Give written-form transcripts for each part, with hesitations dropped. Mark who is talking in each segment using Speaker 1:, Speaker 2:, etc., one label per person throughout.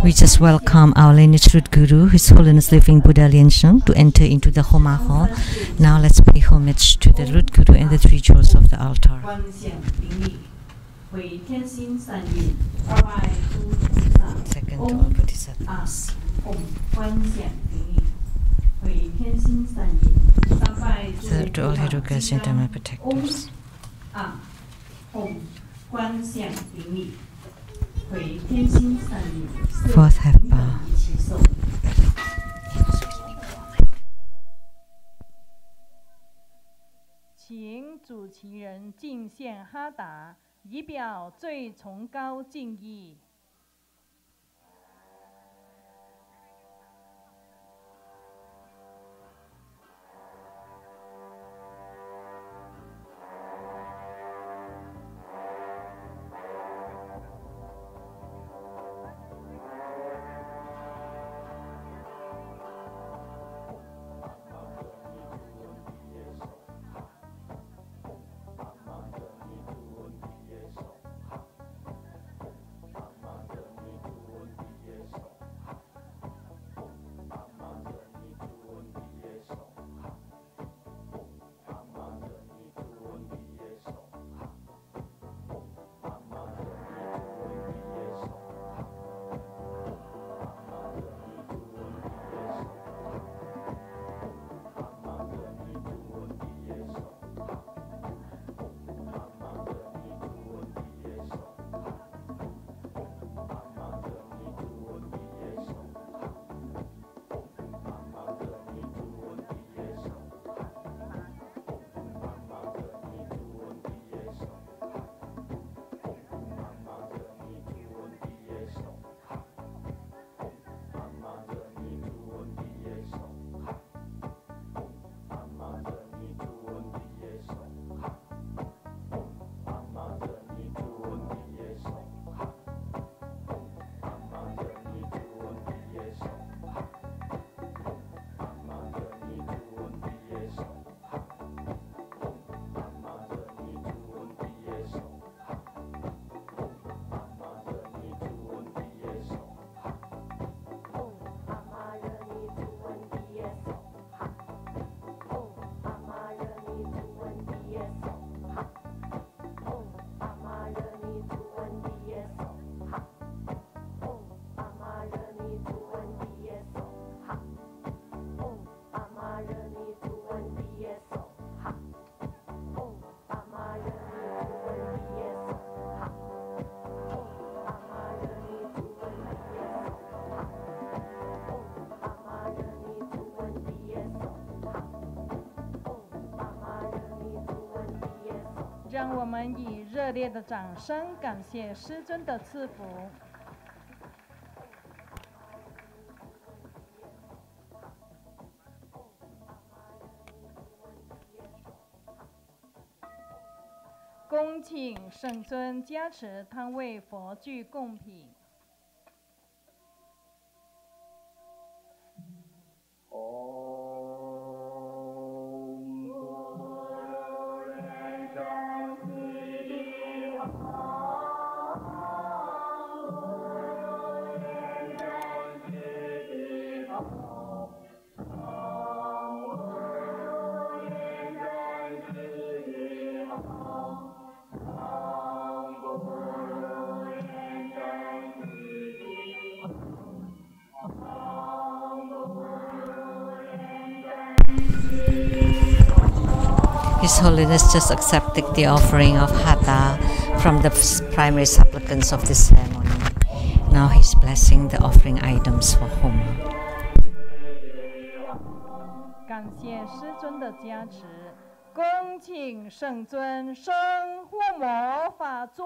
Speaker 1: We just welcome our lineage root guru, His Holiness Living Buddha Liansheng, to enter into the Homa Hall. Now let's pay homage to the root guru and the three jewels of the altar. Second to all bodhisattvas. Third to all Herukas and Dharma protectors. Fourth half bow.
Speaker 2: 请主持人敬献哈达，以表最崇高敬意。让我们以热烈的掌声感谢师尊的赐福。恭请圣尊加持汤为佛具供品。
Speaker 1: His Holiness just accepted the offering of Hatha from the primary supplicants of the ceremony. Now he's blessing the offering items for Homa.
Speaker 2: 感谢师尊的加持，恭请圣尊升护摩法座。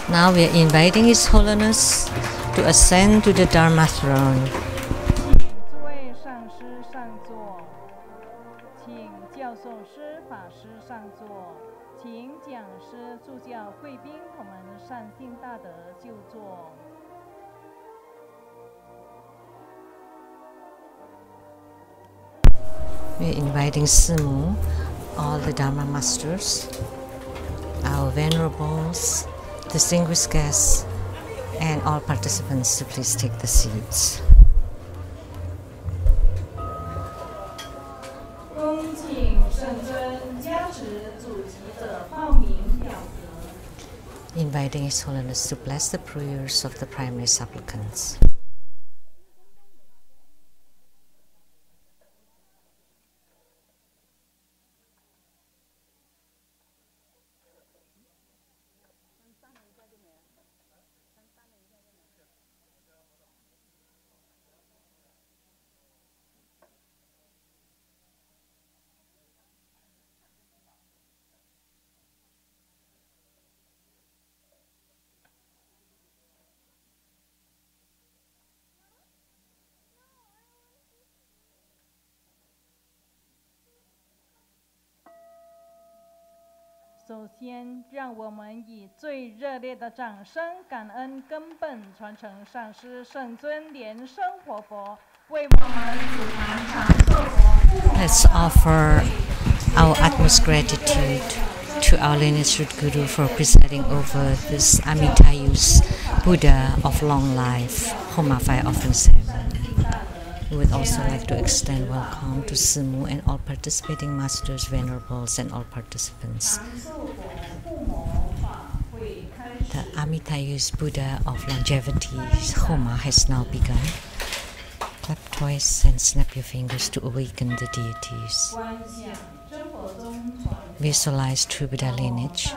Speaker 1: Now we are inviting His Holiness to ascend to the Dharma throne.
Speaker 2: 诸位上师上座，请教授师法师上座，请讲师助教贵宾我们善信大德就座。
Speaker 1: We are inviting Simu, all the Dharma masters, our venerables, distinguished guests, and all participants to please take the seats. Inviting His Holiness to bless the prayers of the primary supplicants.
Speaker 2: 首先，让我们以最热烈的掌声，感恩根本传承上师圣尊莲生活佛为我们祖传长寿佛。
Speaker 1: Let's offer our utmost gratitude to our lineage root Guru for presiding over this Amitayus Buddha of long life Homa fire offering ceremony. We would also like to extend welcome to Simu and all participating masters, venerables, and all participants. The Amitayus Buddha of longevity, Homa, has now begun. Clap twice and snap your fingers to awaken the deities. Visualize true Buddha lineage.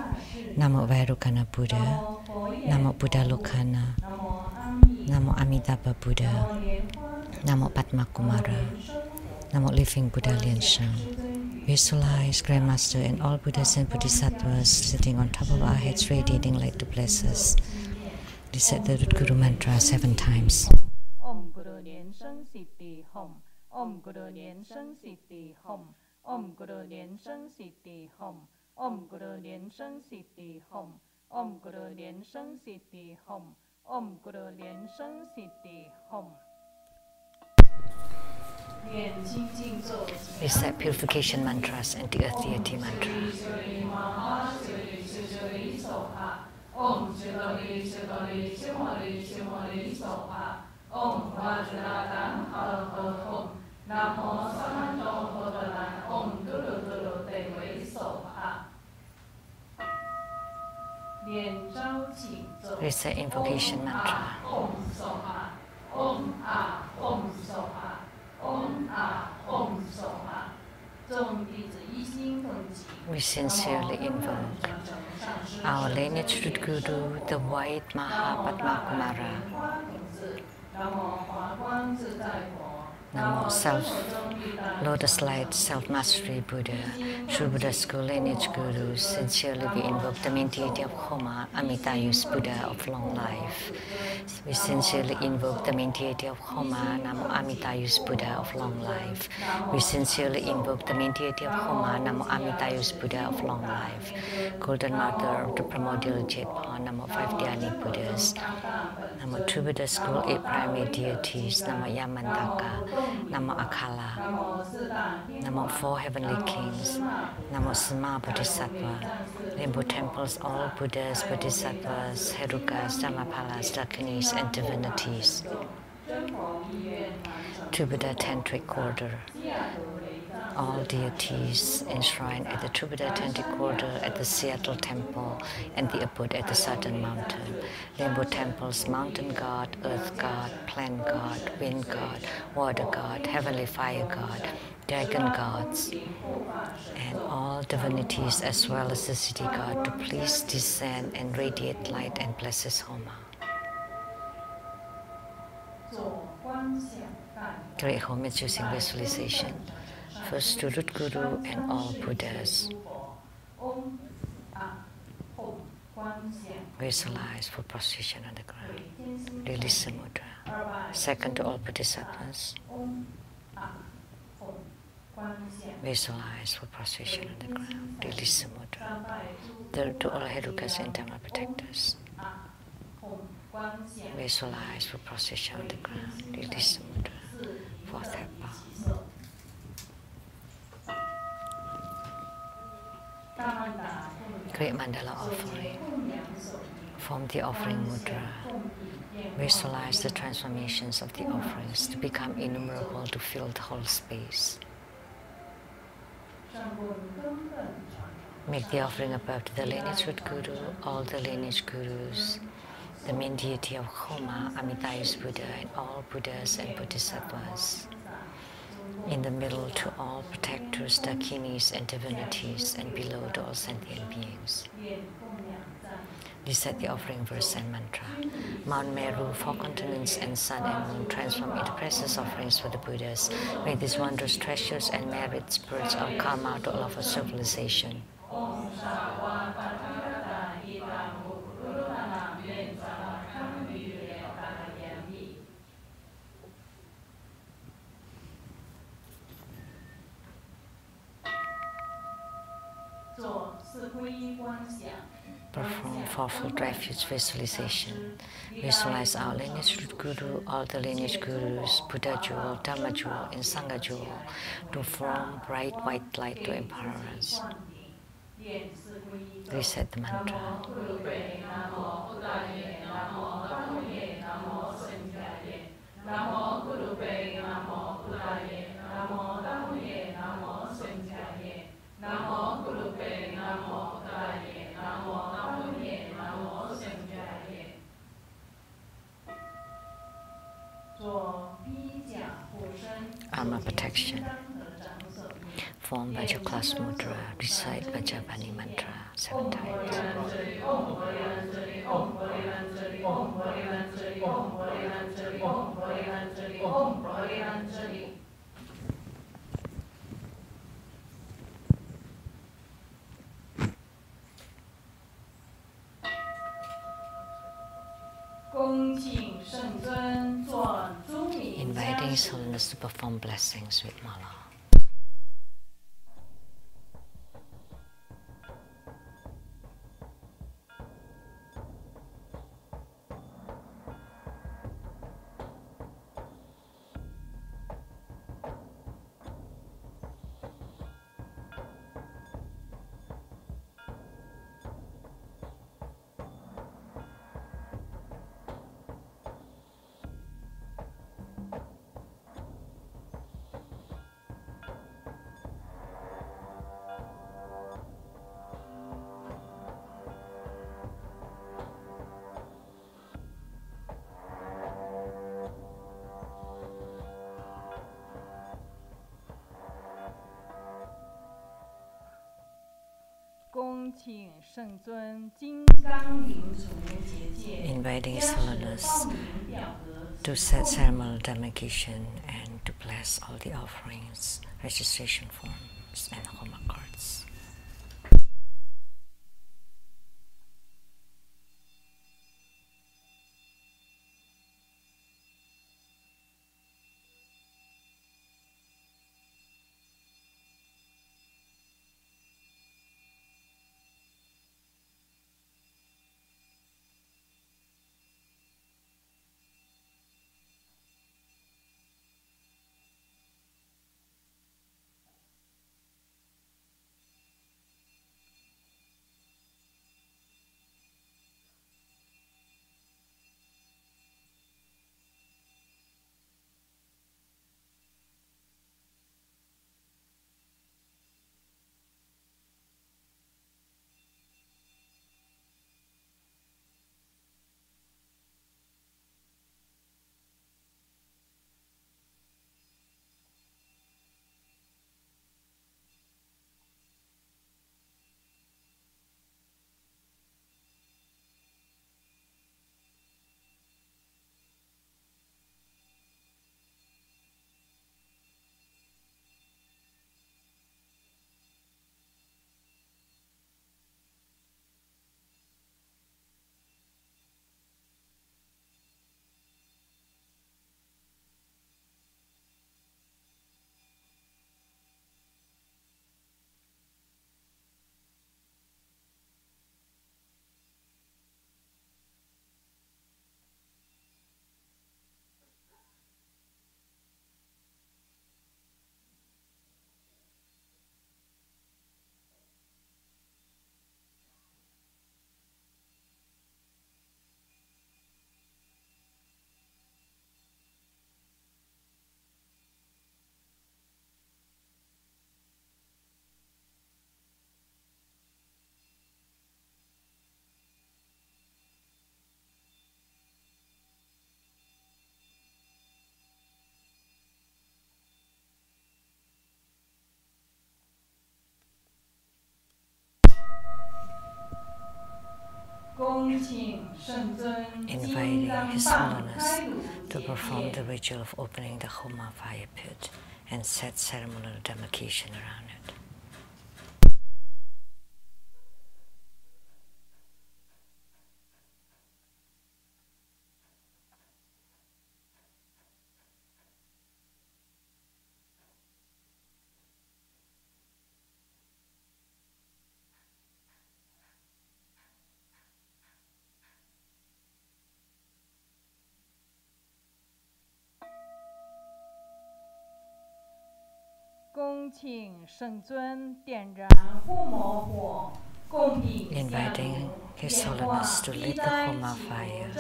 Speaker 1: Namo Vairukana Buddha, Namo Buddha Lokana, Namo Amitabha Buddha, Namo Padma Kumara, Namo Living Buddha Liansheng. Visualize Grandmaster and all Buddhas and Bodhisattvas sitting on top of our heads, radiating light to bless us. Recite the Root Guru mantra 7 times.
Speaker 2: Om Guru Liansheng Siddhi Hom. Om Guru Liansheng Siddhi Hom. Om Guru Liansheng Siddhi Hom. Om Guru Liansheng Siddhi Hom. Om Guru Liansheng Siddhi Hom. Om Guru Liansheng Siddhi Hom.
Speaker 1: Recite purification mantras and the earth deity mantra. Recite invocation mantra. We sincerely invoke our lineage root Guru, the white Mahapadma Kumara. Namo Lotus Light Self-Mastery Buddha, True Buddha School Lineage Guru. Sincerely we invoke the main deity of Homa, Amitayus Buddha of long life. We sincerely invoke the main deity of Homa, Namo Amitayus Buddha of long life. We sincerely invoke the main deity of Homa, Namo Amitayus Buddha of long life. Golden Mother of the primordial Jetpa, Namo 5 Dhyani Buddhas. Namo True Buddha School 8 primary deities, Namo Yamantaka, Namo Akala, Namo 4 heavenly kings, Namo Sima Bodhisattva, Rainbow temples, all Buddhas, Bodhisattvas, Herukas, Dhammapalas, Dakinis, and divinities. True Buddha Tantric Order. All deities enshrined at the True Buddha Tantric Order at the Seattle Temple and the Abud at the Southern Mountain. Rainbow Temple's Mountain God, Earth God, Plant God, Wind God, Water God, Heavenly Fire God, Dragon Gods, and all divinities as well as the City God to please descend and radiate light and bless his Homa. Create homage using visualization. First to Root Guru and all Buddhas. Visualize for prostration on the ground. Release the mudra. Second to all Bodhisattvas. Visualize for prostration on the ground. Release the mudra. Third to all Herukas and Dharma protectors. Visualize for prostration on the ground. Release the mudra. Fourth head bow. Create mandala offering. Form the offering mudra. Visualize the transformations of the offerings to become innumerable to fill the whole space. Make the offering above to the lineage root guru, all the lineage gurus, the main deity of Homa, Amitayus Buddha, and all Buddhas and Bodhisattvas. In the middle to all protectors, dakinis, and divinities, and below to all sentient beings. Recite the offering verse and mantra. Mount Meru, four continents, and sun and moon transform into precious offerings for the Buddhas. May these wondrous treasures and merits purge our karma to all of our civilization. Perform fourfold refuge visualization. Visualize our lineage root guru, all the lineage gurus, Buddha jewel, Dhamma jewel, and Sangha jewel to form bright white light to empower us. Reset the mantra. Armor protection. Form Vajra-class mudra. Recite Vajrapani mantra 7 times. Inviting His Holiness to perform blessings with mala. Inviting His Holiness to set ceremonial demarcation and to bless all the offerings, registration forms, and Homa cards. inviting His Holiness to perform the ritual of opening the Homa fire pit and set ceremonial demarcation around it. Inviting His Holiness to lit the Homa fire,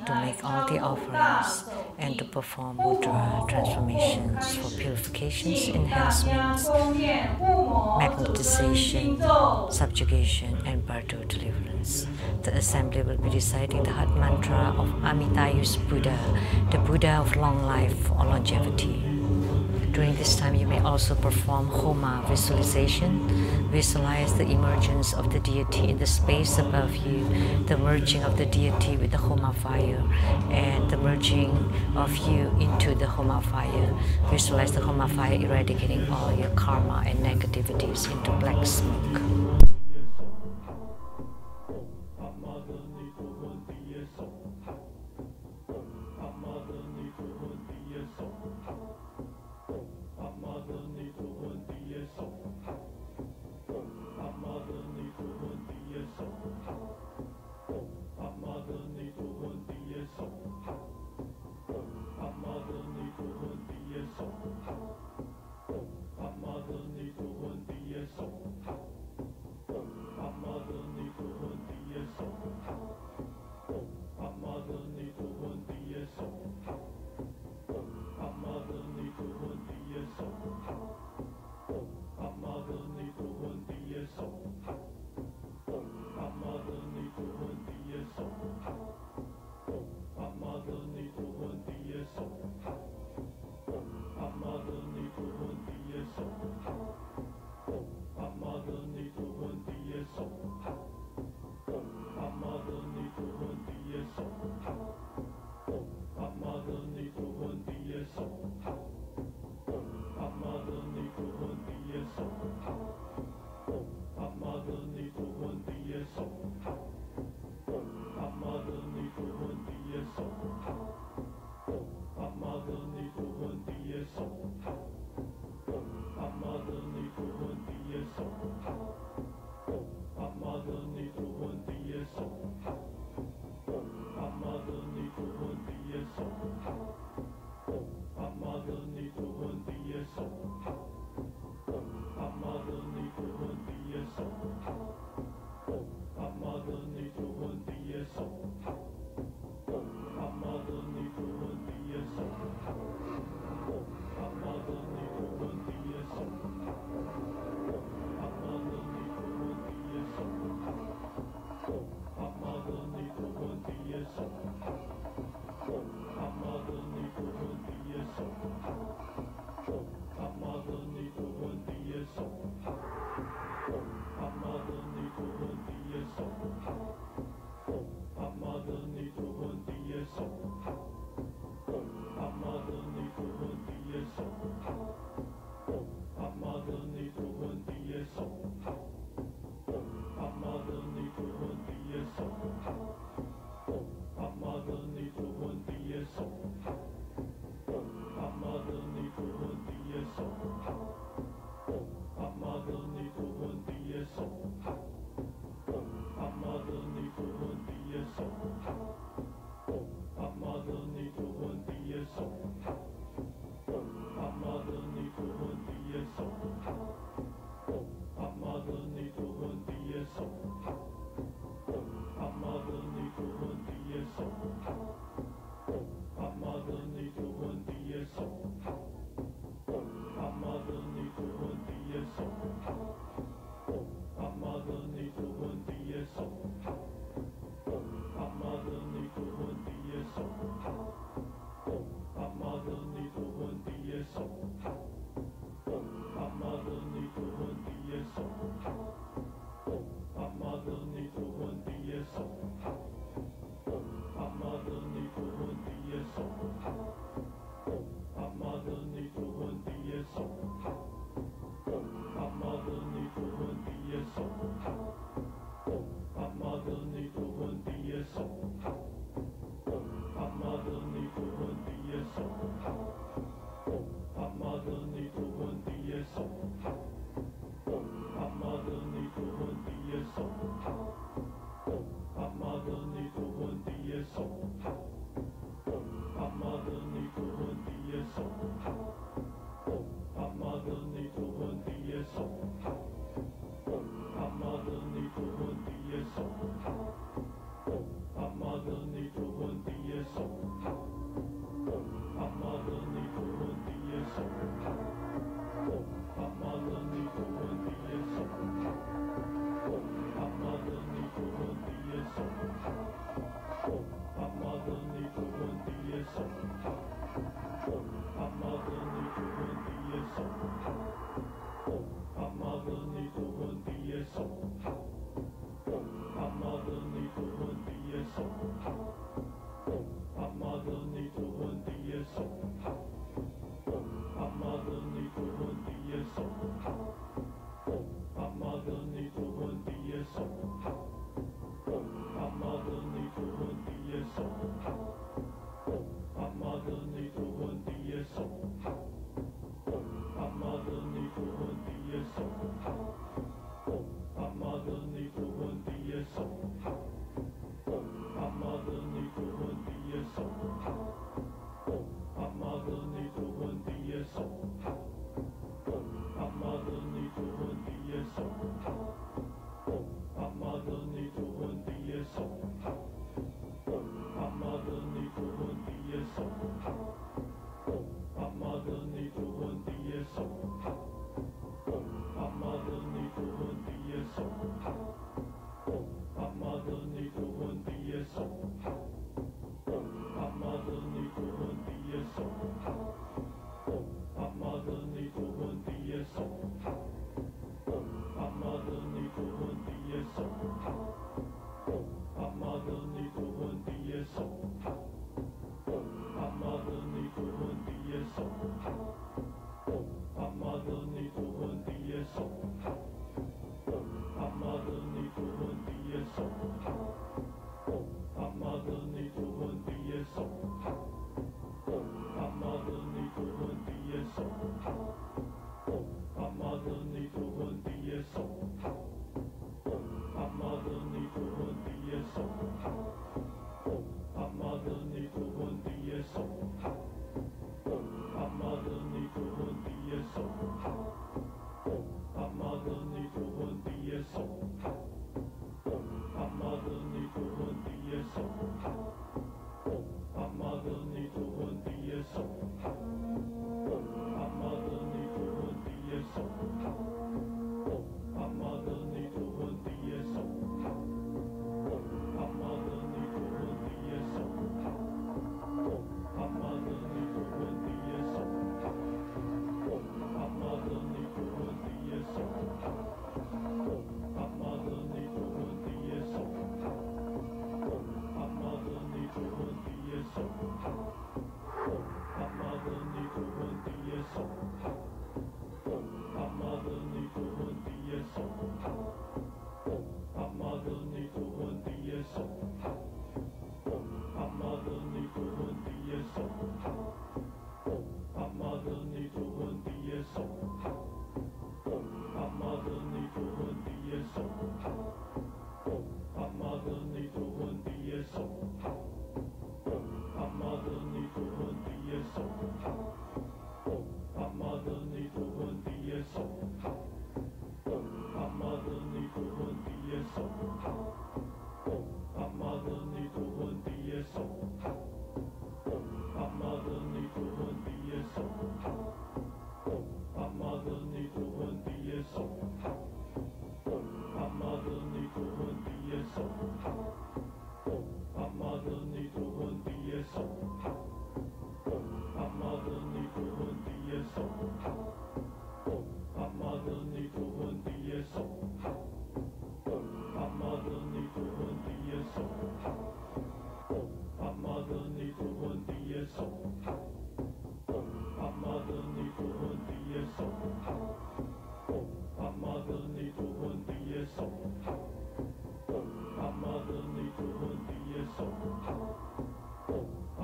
Speaker 1: to make all the offerings, and to perform mudra transformations for purifications, enhancements, magnetization, subjugation, and bardo deliverance. The assembly will be reciting the heart mantra of Amitayus Buddha, the Buddha of long life or longevity. During this time, you may also perform Homa visualization. Visualize the emergence of the deity in the space above you, the merging of the deity with the Homa fire, and the merging of you into the Homa fire. Visualize the Homa fire eradicating all your karma and negativities into black smoke.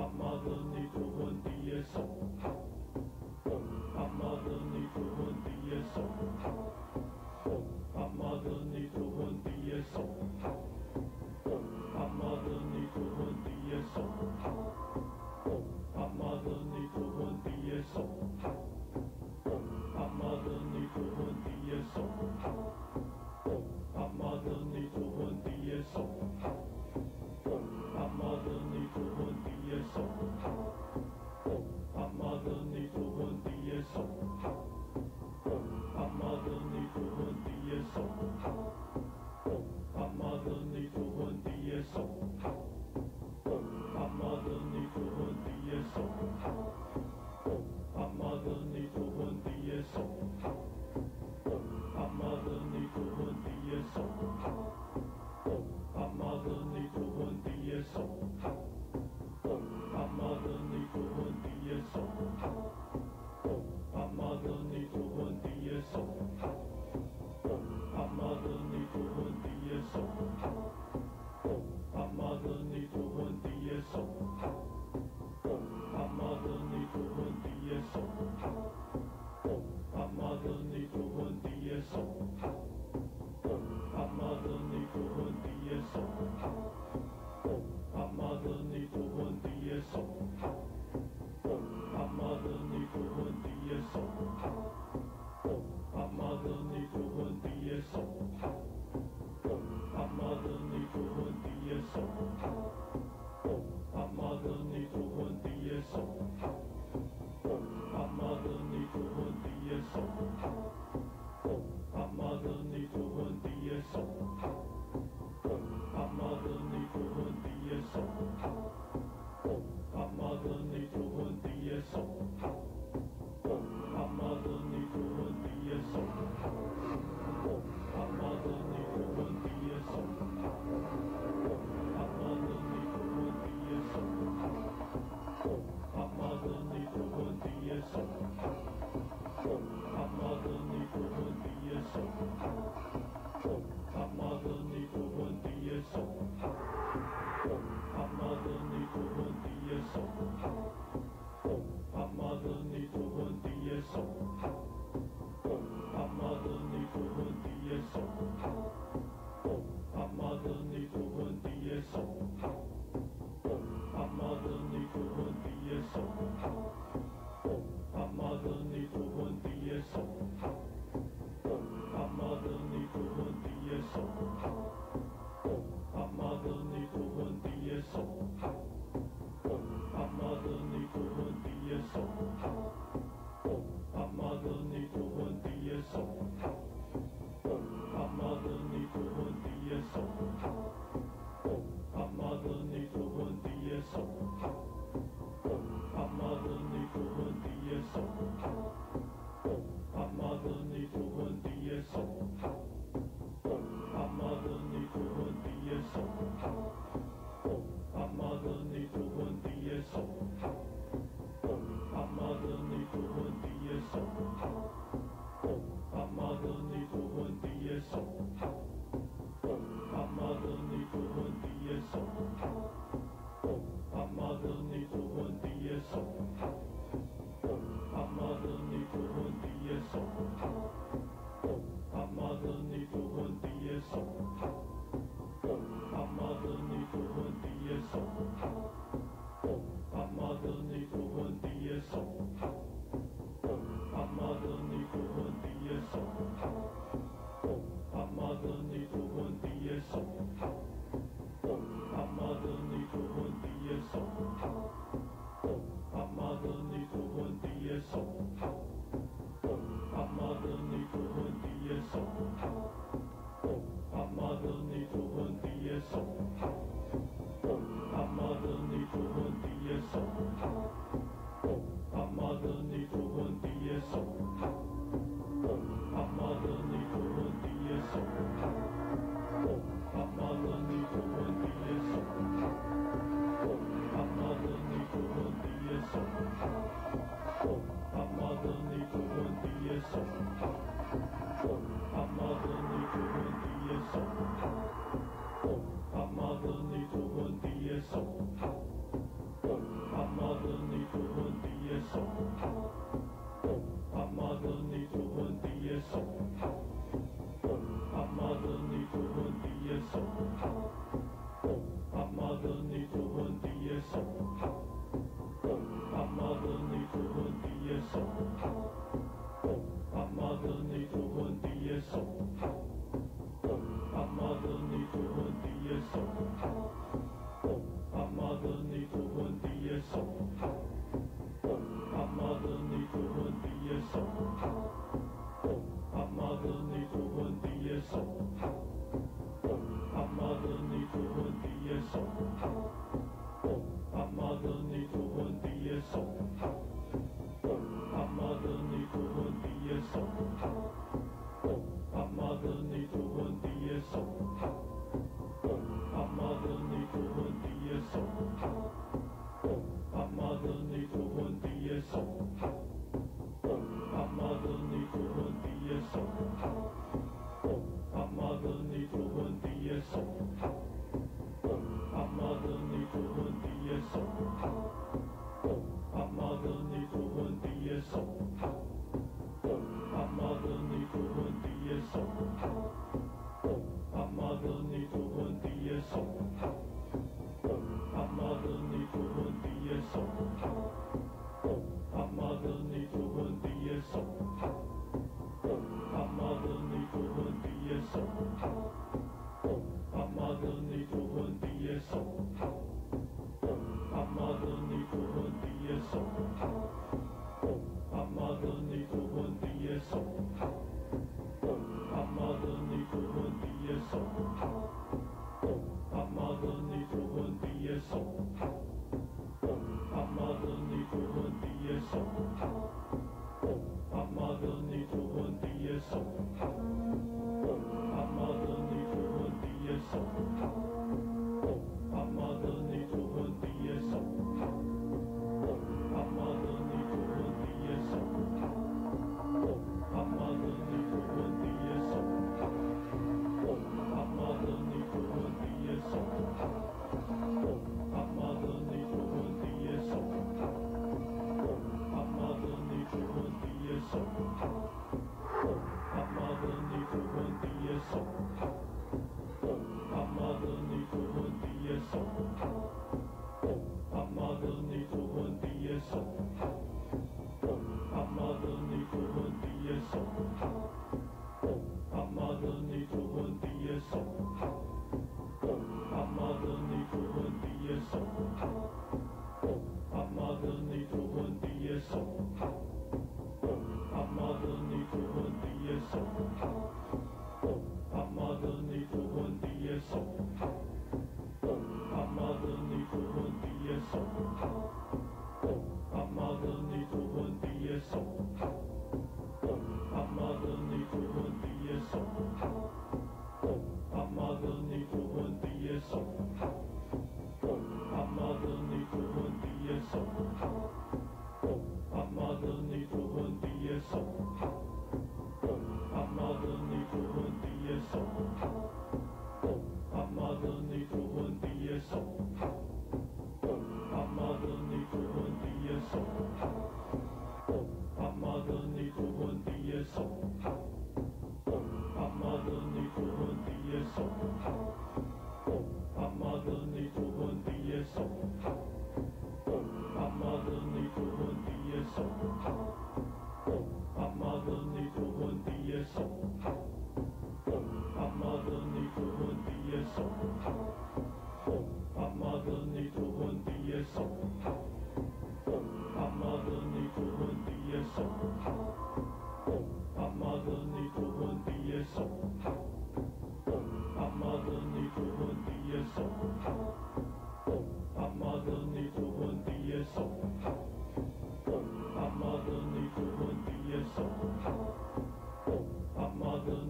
Speaker 3: 阿妈的你的问题也少，阿妈 Mother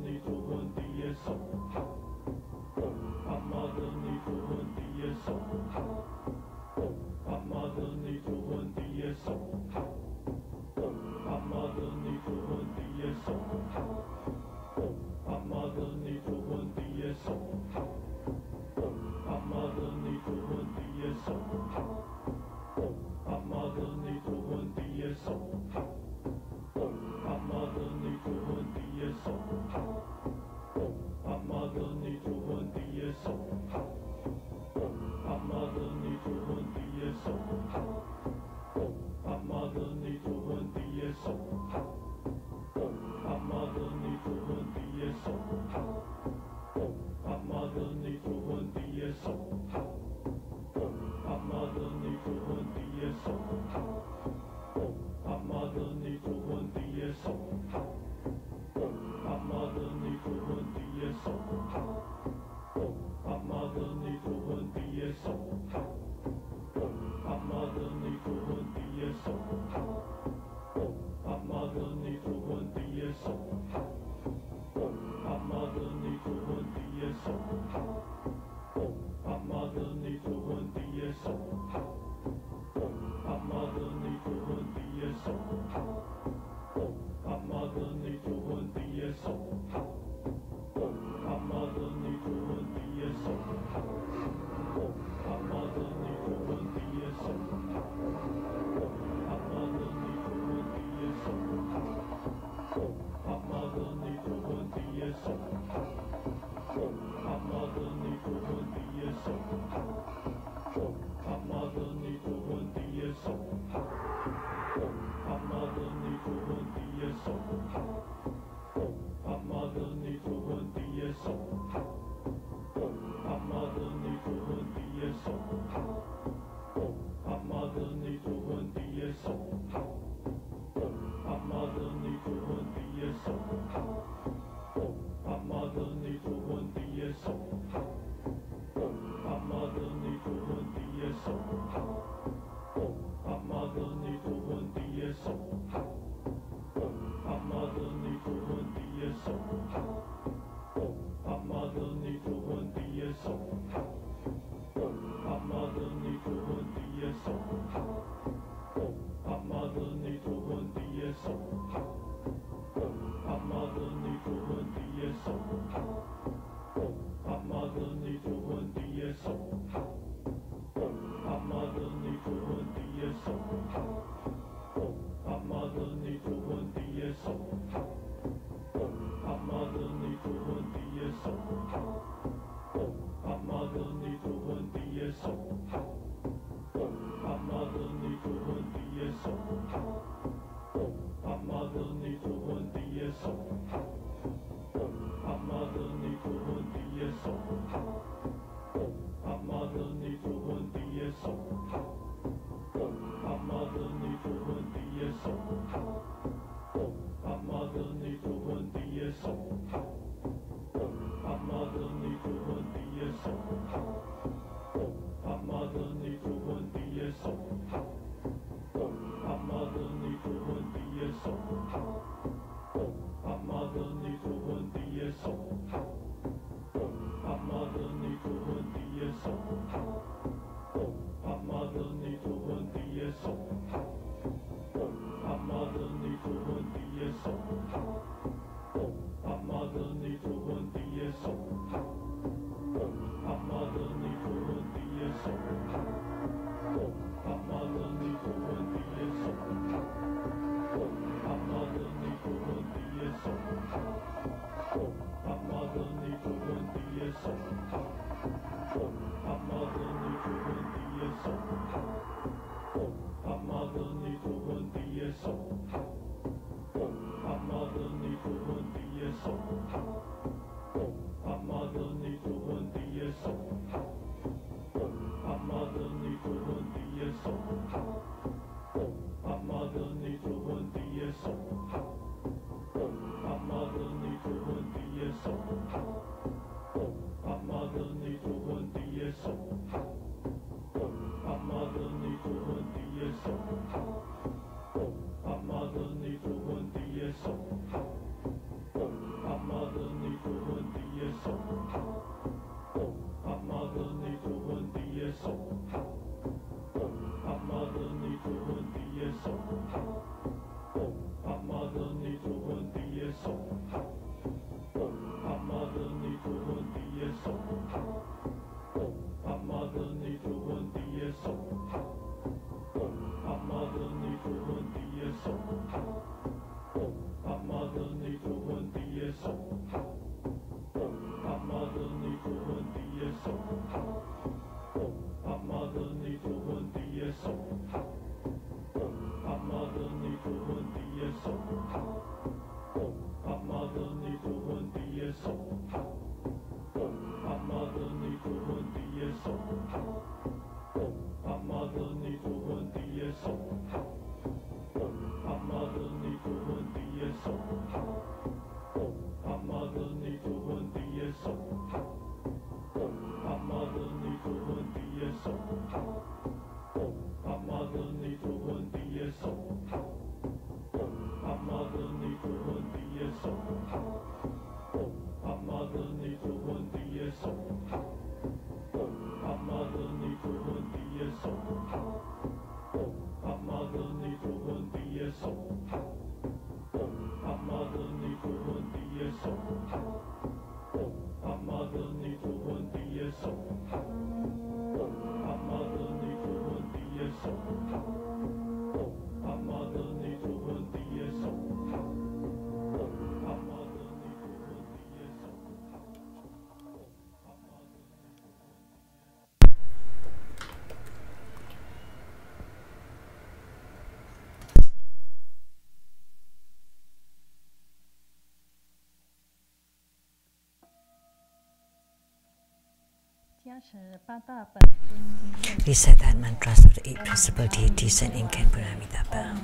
Speaker 1: Recite that mantras of the 8 principal deities and incantate Amitabha.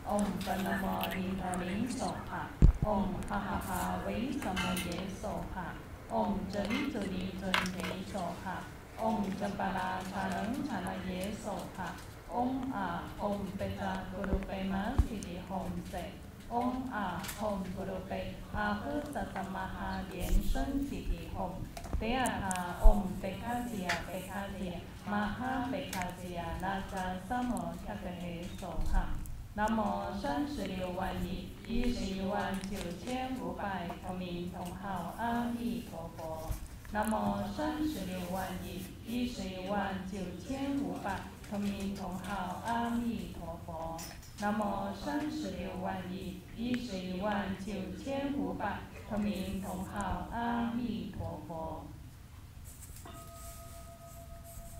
Speaker 2: Om Panamo Rinami Soha. Om Ha Ha Ha Wei Samaye Soha. Om Jani Juni Juni Soha. Om Jampala Chanang Chanaye Soha. Om A Om Peta Guru Pema Siddhi Hom Se. Om A Om Guru Pe Ahu Satamaha Dien Shen Siddhi Hom. Te Aha Om Pekazia Pekazia Maha Pekazia Raja Samo Chakahe Soha. 南无36万亿11万9500同名同号阿弥陀佛。南无36万亿11万9500同名同号阿弥陀佛。南无36万亿11万9500同名同号阿弥陀佛。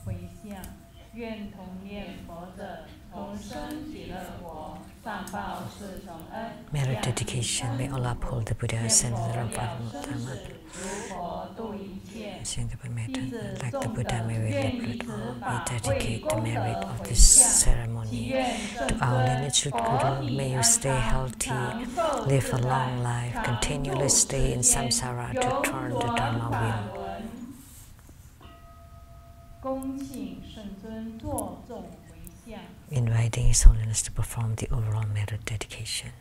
Speaker 2: 回向。 愿同念佛者，同生极乐国，上报四重恩。
Speaker 1: Merit dedication, may Allah uphold the Buddhas and the Dharma. Like the Buddha, may we live all. We dedicate the merit of this ceremony to our lineage Guru. May you stay healthy, live a long life, continually stay in samsara to turn the Dharma wheel. Inviting His Holiness to perform the overall merit dedication.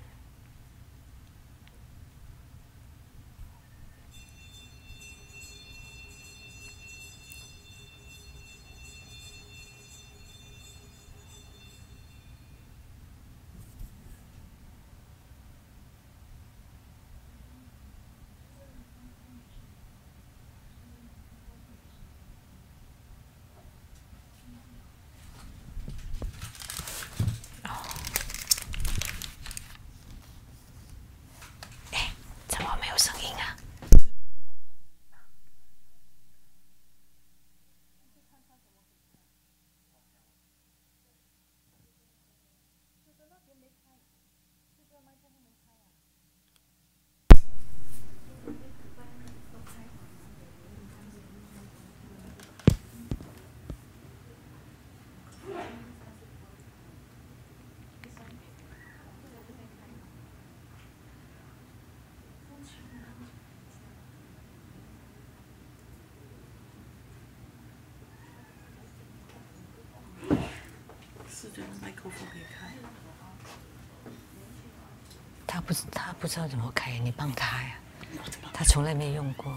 Speaker 1: 他不知道怎么开，你帮他呀，他从来没用过。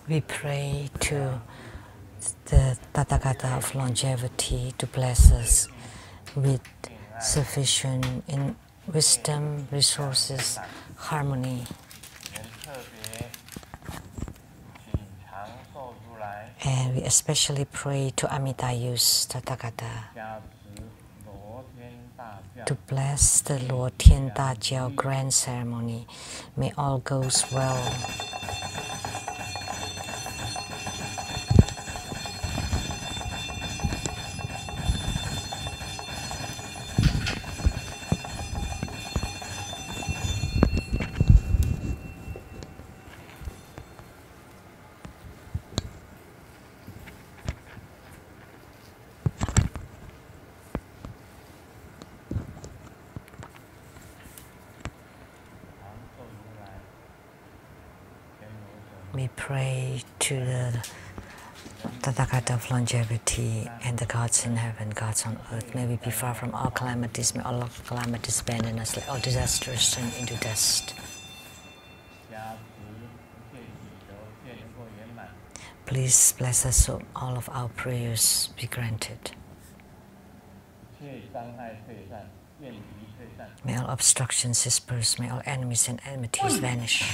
Speaker 1: We pray to the Tathagata of longevity to bless us with sufficient wisdom, resources, harmony. And we especially pray to Amitayus Tathagata to bless the Lord Tian Da Jiao grand ceremony. May all goes well. We pray to the Tathagata of longevity and the gods in heaven, gods on earth. May we be far from all calamities. May all calamities abandon us, like all disasters turn into dust. Please bless us so all of our prayers be granted. May all obstructions disperse. May all enemies and enmities vanish.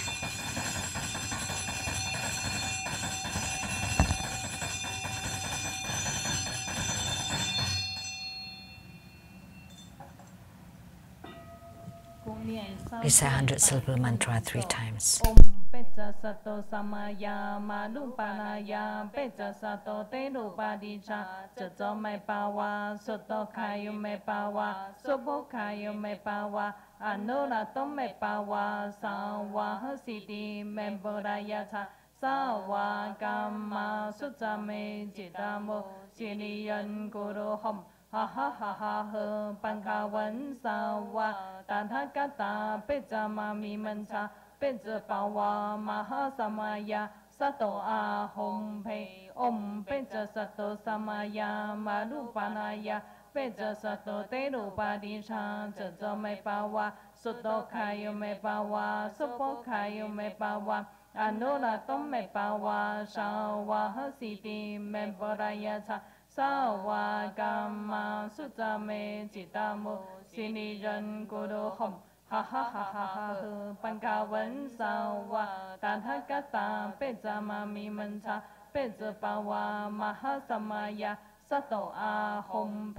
Speaker 1: Recite 100 syllable mantra 3 times.
Speaker 2: จะสัตโตสัมมายามาลุปานายาเปจะสัตโตเตลุปาดิชาจะจอมไม่ปาวาสุตโตคายุไม่ปาวาสุโภคายุไม่ปาวาอนุรัตโตไม่ปาวาสาวาหสิติเมบรายาชาสาวากรรมาสุจเมจิตาโมสิริยันกุโรหมฮ่าฮ่าฮ่าฮ่าเฮปังคาวันสาวาตถาคตาเปจามามิมัญชาเปจปาวามหาสมายาสัตโตอาหมเพอมเปจสัตโตสมายามาลุปานายาเปจสัตโตเตลุปาดิชาจะจอไม่ปาวาสุตโตคายุไม่ปาวาสุโภคายุไม่ปาวาอนุรัตโตไม่ปาวาสาวาหสิติเมบรายาชาสาวากรรมาสุจเมจิตาโมสิริยันกุโรหมฮ่าฮ่าฮ่าฮ่าฮ่าปังกาวันสาวาตถาคตาเปจามามิมัญชาเปจปาวามหาสมายาสัตโตอาหมเพ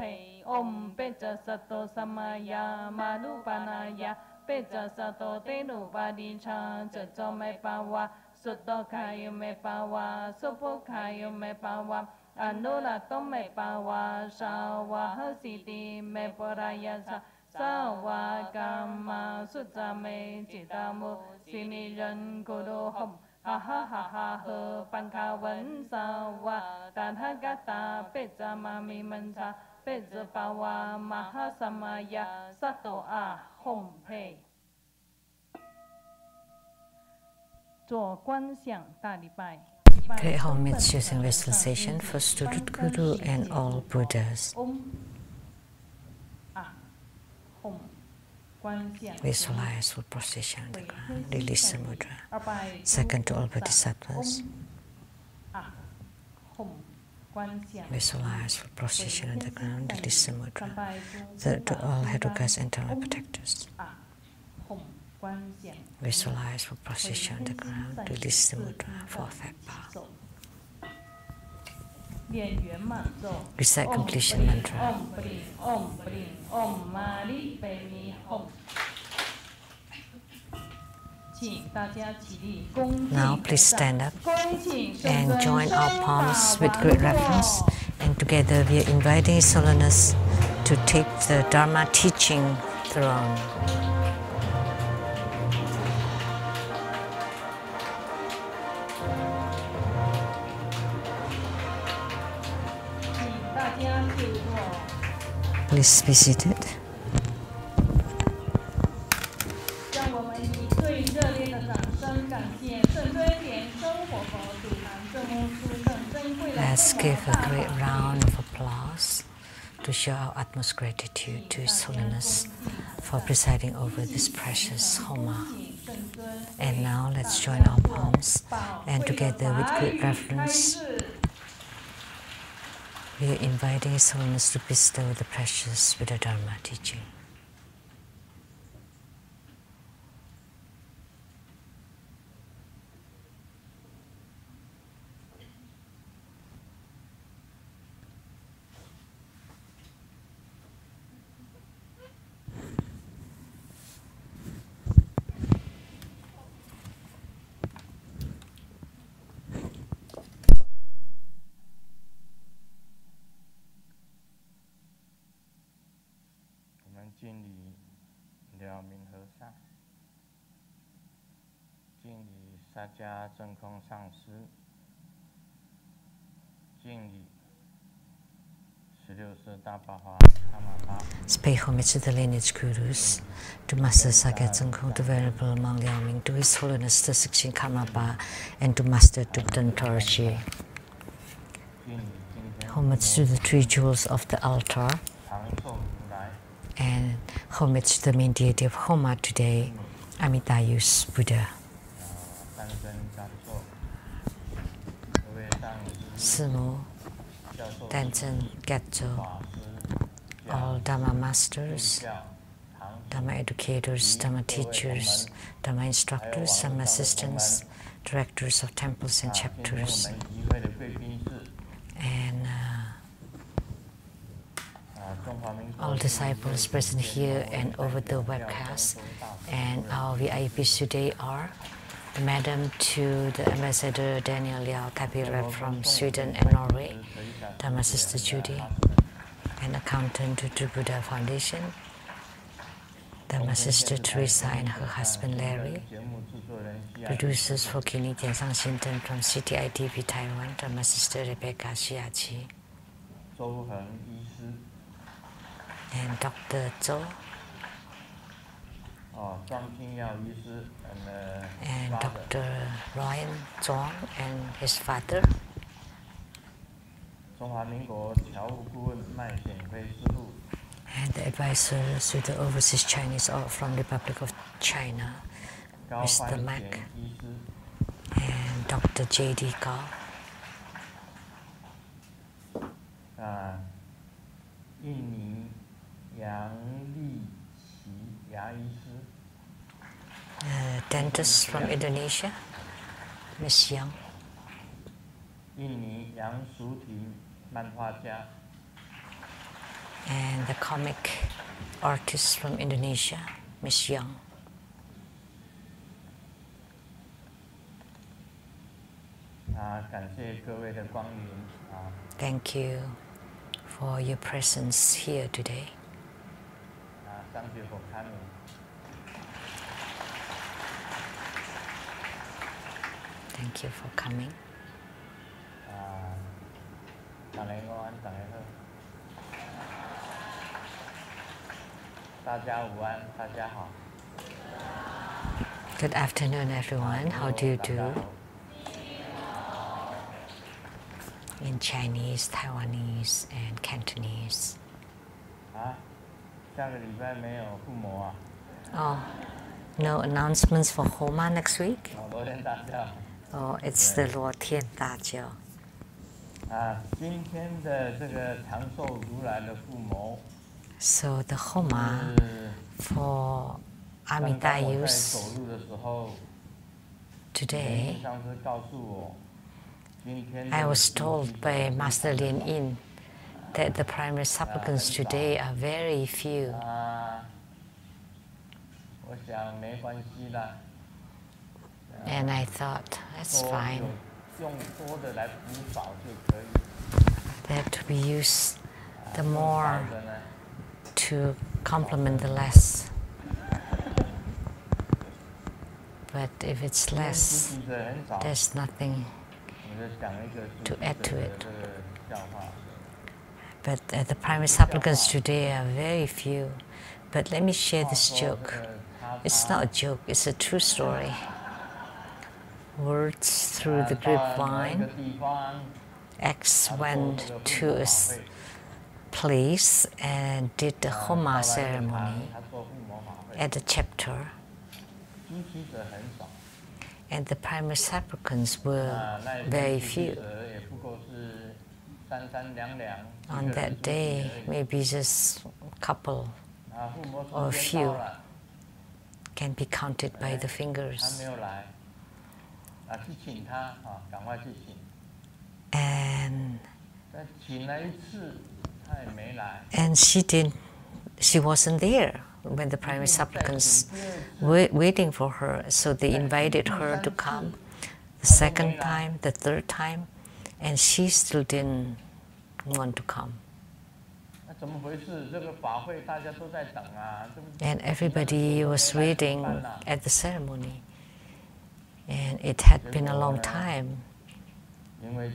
Speaker 2: อมเปจสัตโตสมายามาลุปานายาเปจสัตโตเตลุปาดิชาจะจอไม่ปาวาสุตโตคายุไม่ปาวาสุโภคายุไม่ปาวาอนุรัตโตไม่ปาวาสาวาหสิติเมปรายาชาสาวากรรมาสุจเมจิตาโมสิริยันกุโรหมฮ่าฮ่าฮ่าฮ่าเฮปังคาวันสาวาตถาคตาเปจามามิมัญชาเปจปาวามหาสมายาสัตโตอาหมเพ做观想大礼拜。
Speaker 1: Great homage using visualization for student Guru and all Buddhas. Visualize full procession on the ground. Release the mudra. Second to all Bodhisattvas. Visualize full procession on the ground. Release the mudra. Third to all Herukas and internal protectors. Visualize full procession on the ground. Release the mudra for effect power. Recite completion mantra. Now please stand up and join our palms with great reverence, and together we are inviting His Holiness to take the Dharma teaching throne. Please be seated. Let's give a great round of applause to show our utmost gratitude to His Holiness for presiding over this precious Homa. And now let's join our palms, and together with great reverence, we are inviting His Holiness to bestow the precious Buddha Dharma teaching. Pay homage to the lineage gurus, to Master Sakya Tsongkhong, to Venerable Mang Liaoming, to His Holiness the 16th Karmapa, and to Master Tupten Torchi. Homage to the three jewels of the altar, and homage to the main deity of Homa today, Amitayus Buddha. Sumo, Tenzin, Getzo, all Dhamma masters, Dhamma educators, Dhamma teachers, Dhamma instructors, Dhamma assistants, directors of temples and chapters, and all disciples present here and over the webcast. And our VIPs today are Madam to the Ambassador Daniel Liao, Taipei rep from Sweden and Norway, Dharma Sister Judy, and accountant to True Buddha Foundation, Dharma Sister Teresa and her husband Larry, producers for Kini Tiansang Shinton from CTI TV Taiwan, Dharma Sister Rebecca Shiachi, and Dr. Zhou, and Dr. Ryan Zhong and his father, and the advisors to the overseas Chinese from Republic of China, Mr. Mac, and Dr. J.D. Gao, dentist from Indonesia, Miss Yang, and the comic artist from Indonesia, Miss Yang. Thank you for your presence here today.
Speaker 3: Thank you for coming.
Speaker 1: Thank you for coming. Good afternoon, everyone. How do you do? In Chinese, Taiwanese, and Cantonese. Oh, no announcements for Homa next week? Oh, it's the Lord Tian Da Jiao. So the Homa for Amitayus today, I was told by Master Lien Yin that the primary supplicants today are very few. And I thought, that's fine. That we use the more to complement the less. But if it's less, there's nothing to add to it. But the primary supplicants today are very few. But let me share this joke. It's not a joke, it's a true story. Words through the grapevine. X went to a place and did the Homa ceremony at the chapter. And the primary supplicants were very few. On that day, maybe just a couple or a few can be counted by the fingers. And she wasn't there when the primary supplicants were waiting for her, so they invited her to come the second time, the third time, and she still didn't want to come. And everybody was waiting at the ceremony, and it had been a long time.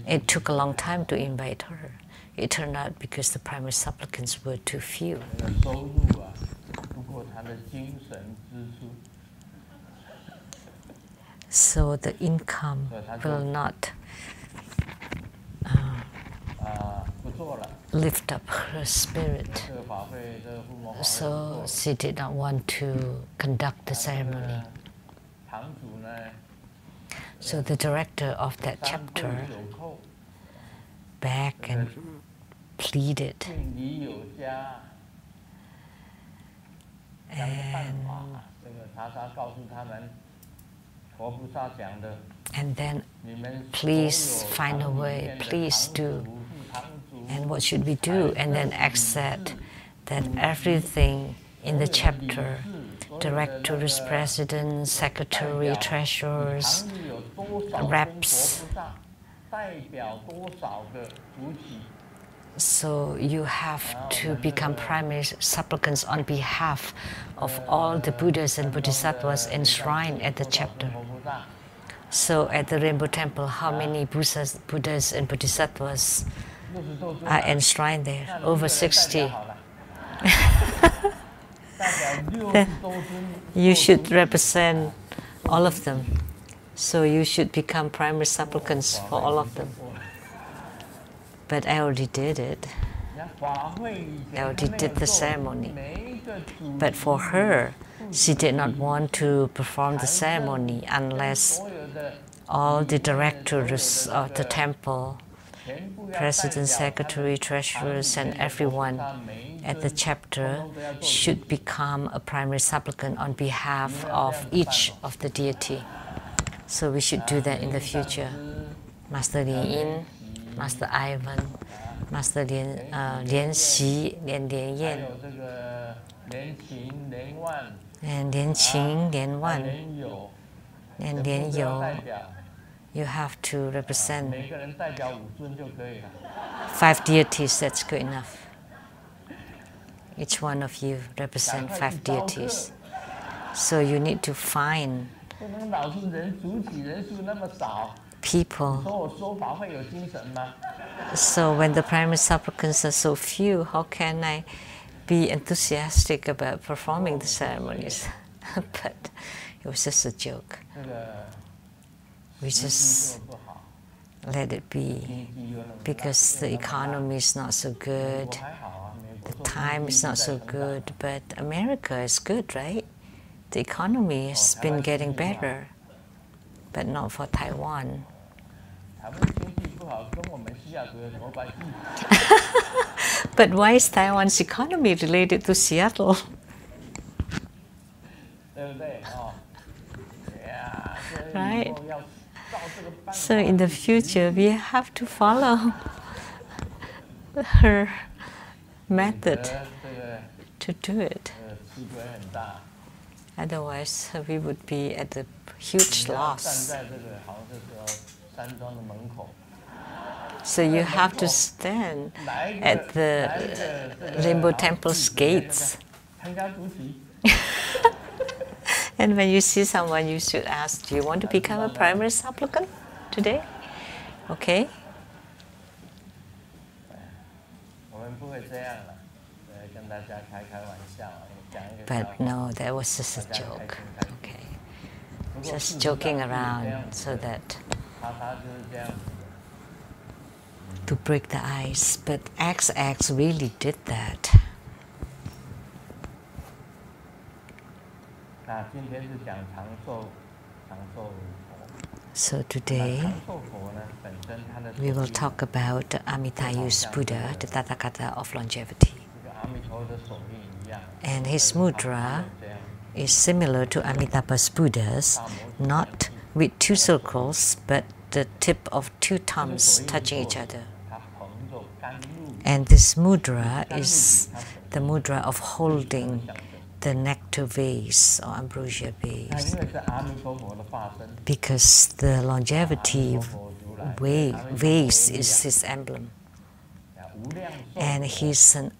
Speaker 1: It took a long time to invite her. It turned out because the primary supplicants were too few. So the income will not lift up her spirit. So she did not want to conduct the ceremony. So the director of that chapter begged and pleaded. And then, please find a way, please do. And what should we do? And then accept that everything in the chapter directors, presidents, secretary, treasurers, reps. So you have to become primary supplicants on behalf of all the Buddhas and Bodhisattvas enshrined at the chapter. So at the Rainbow Temple, how many Buddhas and Bodhisattvas are enshrined there? Over 60. You should represent all of them. So you should become primary supplicants for all of them. But I already did it. I already did the ceremony. But for her, she did not want to perform the ceremony unless all the directors of the temple, president, secretary, treasurers, and everyone at the chapter should become a primary supplicant on behalf of each of the deity. So we should do that in the future. Master Lien Yin, Master Ivan, Master Lien Xi, Lien Yen, and Lien Qing, Lien Wan, and Lien You. You have to represent 5 deities, that's good enough. Each one of you represent 5 deities. So you need to find people. So when the primary supplicants are so few, how can I be enthusiastic about performing the ceremonies? But it was just a joke. We just let it be, because the economy is not so good, the time is not so good, but America is good, right? The economy has been getting better, but not for Taiwan. But why is Taiwan's economy related to Seattle? Right? So in the future, we have to follow her method to do it. Otherwise, we would be at a huge loss. So you have to stand at the Rainbow Temple's gates. And when you see someone, you should ask, do you want to become a primary supplicant today? Okay? But no, that was just a joke. Okay. Just joking around so that to break the ice. But XX really did that. So today we will talk about Amitayu's Buddha, the Tathagata of longevity. And his mudra is similar to Amitabha's Buddha's, not with 2 circles, but the tip of 2 thumbs touching each other. And this mudra is the mudra of holding the nectar vase or ambrosia vase, because the longevity vase is his emblem, and he's an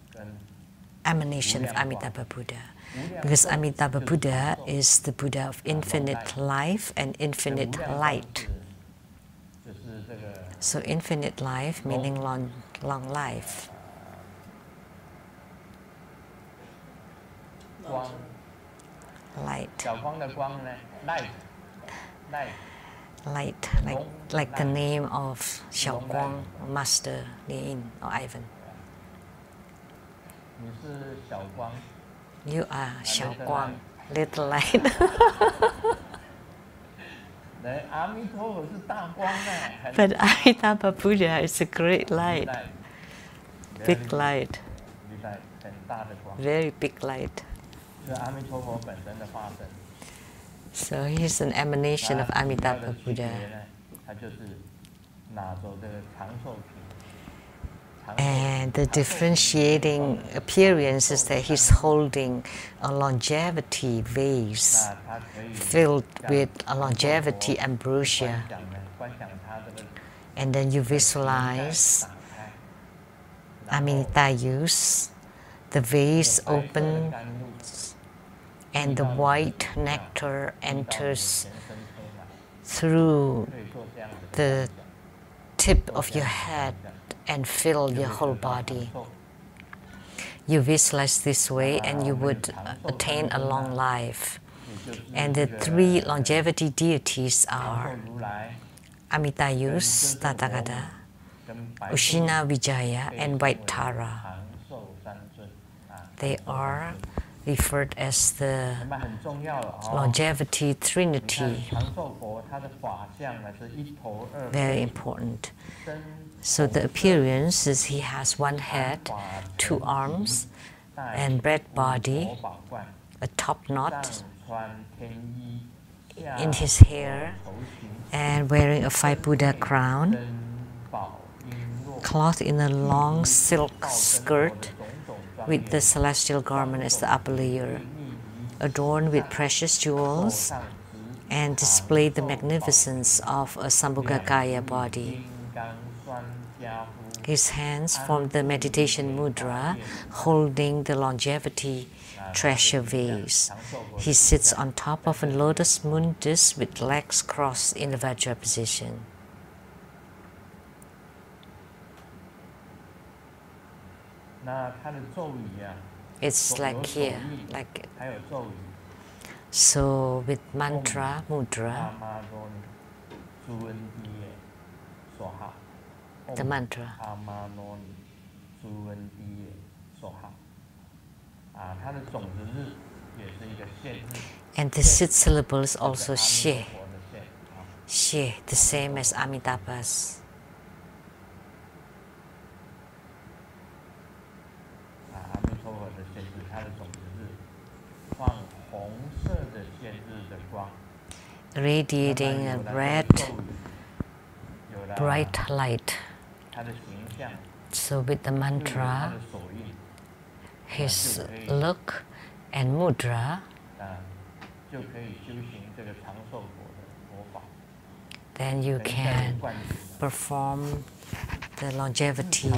Speaker 1: emanation of Amitabha Buddha, because Amitabha Buddha is the Buddha of infinite life and infinite light. So infinite life meaning long life. Light. Light, like the name of Xiao Guang, Master Lien Yin or Ivan. You are Xiao Guang, little light. But Amitabha Buddha is a great light, big light, very big light. So he's an emanation of Amitabha Buddha. And the differentiating appearance is that he's holding a longevity vase filled with a longevity ambrosia. And then you visualize Amitayus, the vase opens and the white nectar enters through the tip of your head and fill your whole body. You visualize this way and you would attain a long life. And the three longevity deities are Amitayus, Tathagata, Ushina Vijaya, and White Tara. They are referred as the longevity trinity. Very important. So the appearance is he has one head, two arms, and red body, a top knot in his hair, and wearing a 5 Buddha crown, clothed in a long silk skirt with the celestial garment as the upper layer, adorned with precious jewels, and display the magnificence of a Sambhogakaya body. His hands form the meditation mudra, holding the longevity treasure vase. He sits on top of a lotus moon disk with legs crossed in the Vajra position. It's like here, like so with mantra, mudra, the mantra. And the 6 syllables also she, she, the same as Amitabha's. Radiating a red, bright light. So with the mantra, his look and mudra, then you can perform the longevity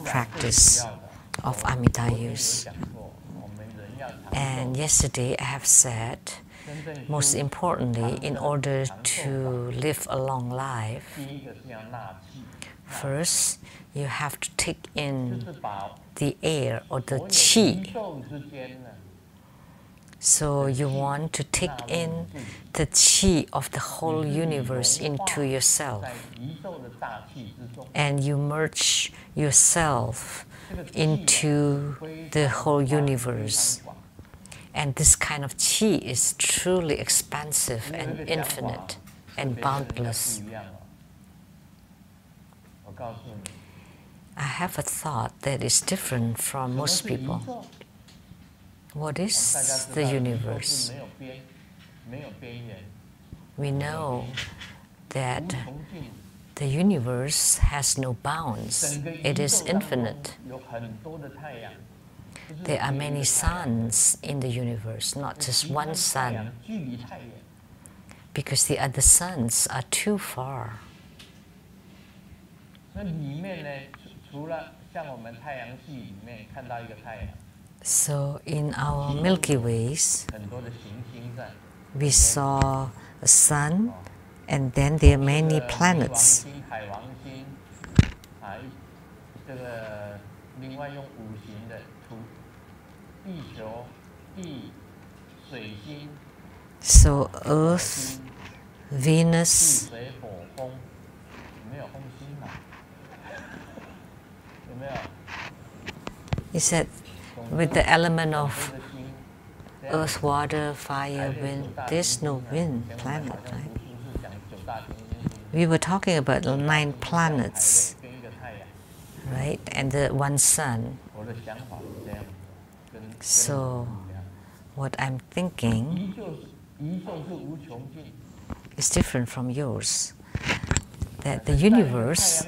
Speaker 1: practice of Amitayus. And yesterday I have said, most importantly, in order to live a long life, first you have to take in the air or the qi. So you want to take in the qi of the whole universe into yourself. And you merge yourself into the whole universe. And this kind of qi is truly expansive and infinite and boundless. I have a thought that is different from most people. What is the universe? We know that the universe has no bounds. It is infinite. There are many suns in the universe, not just one sun, because the other suns are too far. So in our Milky Ways, we saw a sun, and then there are many planets. So Earth, Venus, he said with the element of earth, water, fire, wind, there's no wind planet, right? We were talking about 9 planets, right? And the one sun. So what I'm thinking is different from yours. that the universe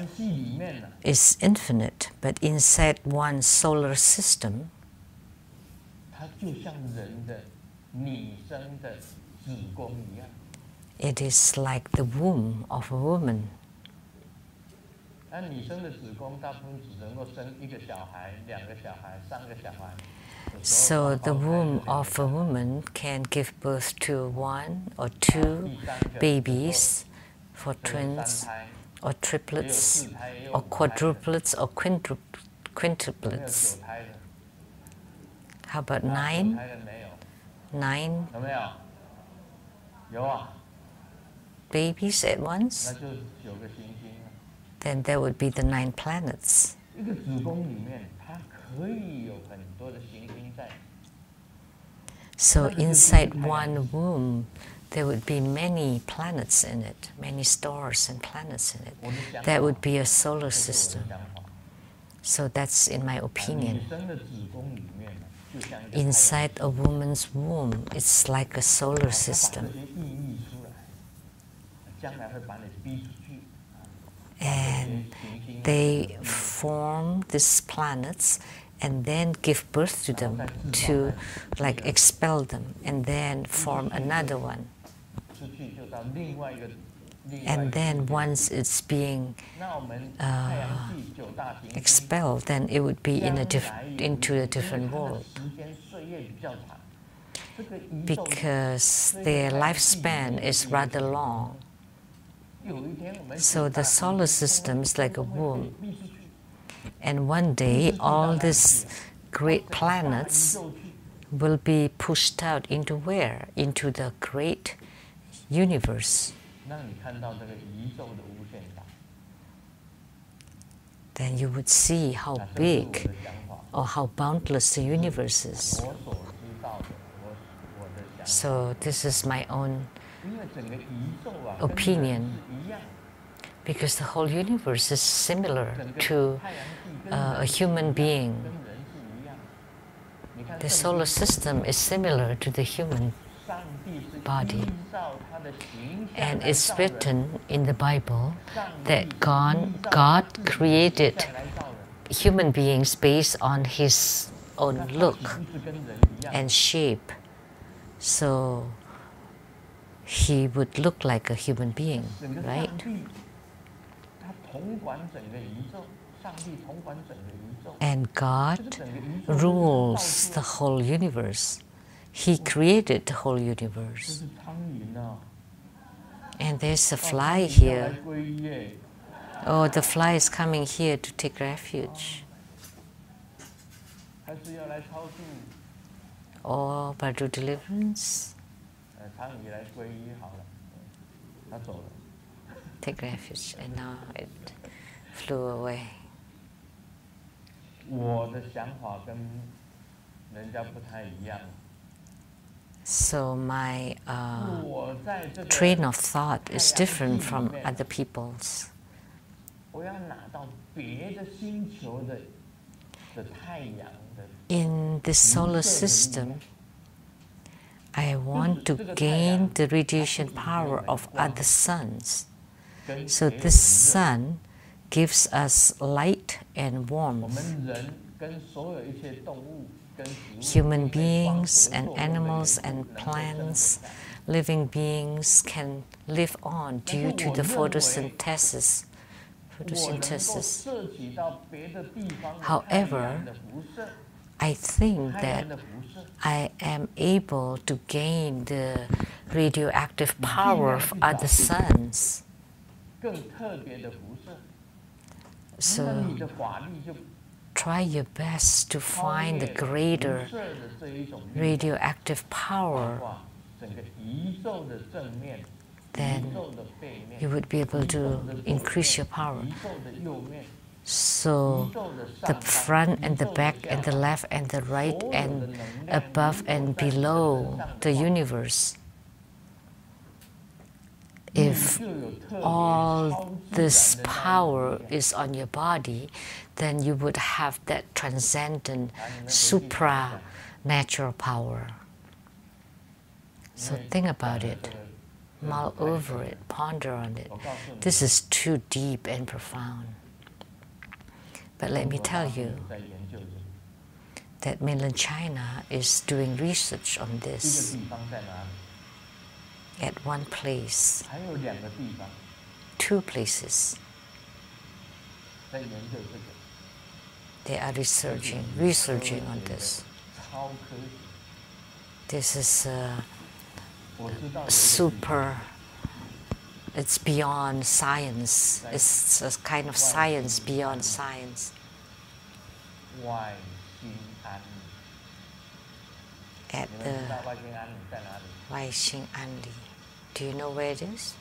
Speaker 1: is infinite, but inside one solar system, it is like the womb of a woman. So the womb of a woman can give birth to 1 or 2 babies, for twins, or triplets, or quadruplets, or quintuplets. How about 9? 9 babies at once? Then there would be the 9 planets. So inside one womb, there would be many planets in it, many stars and planets in it. That would be a solar system. So that's in my opinion. Inside a woman's womb, it's like a solar system. And they form these planets and then give birth to them, to like expel them, and then form another one. And then once it's being expelled, then it would be in into a different world. Because their lifespan is rather long. So the solar system is like a womb. And one day, all these great planets will be pushed out into where? Into the great universe. Then you would see how big or how boundless the universe is. So this is my own opinion, because the whole universe is similar to a human being. The solar system is similar to the human body. And it's written in the Bible that God created human beings based on His own look and shape. So He would look like a human being, right? And God rules the whole universe. He created the whole universe. And there's a fly here. Oh, the fly is coming here to take refuge. Or by do deliverance. Take refuge, and now it flew away. So my train of thought is different from other people's. In this solar system, I want to gain the radiation power of other suns. So this sun gives us light and warmth. Human beings and animals and plants, living beings can live on due to the photosynthesis. However, I think that I am able to gain the radioactive power of other suns. So try your best to find the greater radioactive power. Then you would be able to increase your power. So the front and the back and the left and the right and above and below the universe. If all this power is on your body, then you would have that transcendent, supranatural power. So think about it. mull over it, ponder on it. This is too deep and profound. But let me tell you that mainland China is doing research on this at one place, 2 places. They are researching on this. This is super, it's beyond science. It's a kind of science beyond science. At the Wai Xing Anli. Do you know where it is?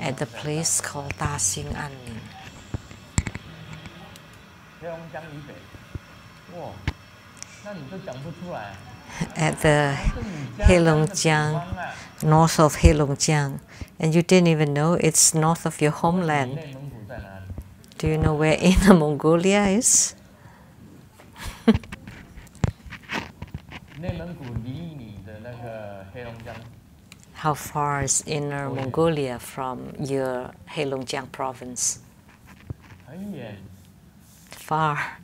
Speaker 1: At the place called Ta Xing Anli. At the Heilongjiang, north of Heilongjiang, and you didn't even know it's north of your homeland. Do you know where Inner Mongolia is? How far is Inner Mongolia from your Heilongjiang province? Far.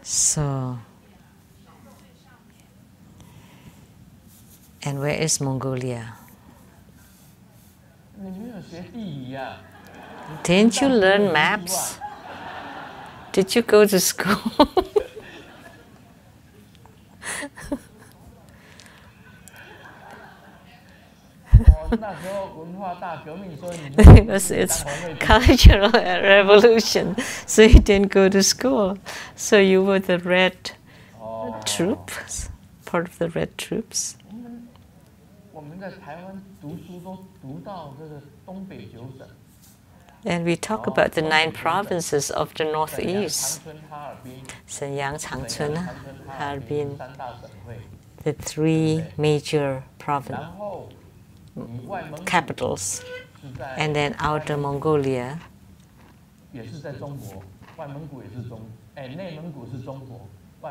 Speaker 1: So, and where is Mongolia? Didn't you learn maps? Did you go to school? Because it's cultural revolution, so you didn't go to school. So you were the red troops, part of the red troops. And we talk about the 9 provinces of the Northeast: Shenyang, Changchun, Harbin, the 3 major province capitals, and then Outer Mongolia.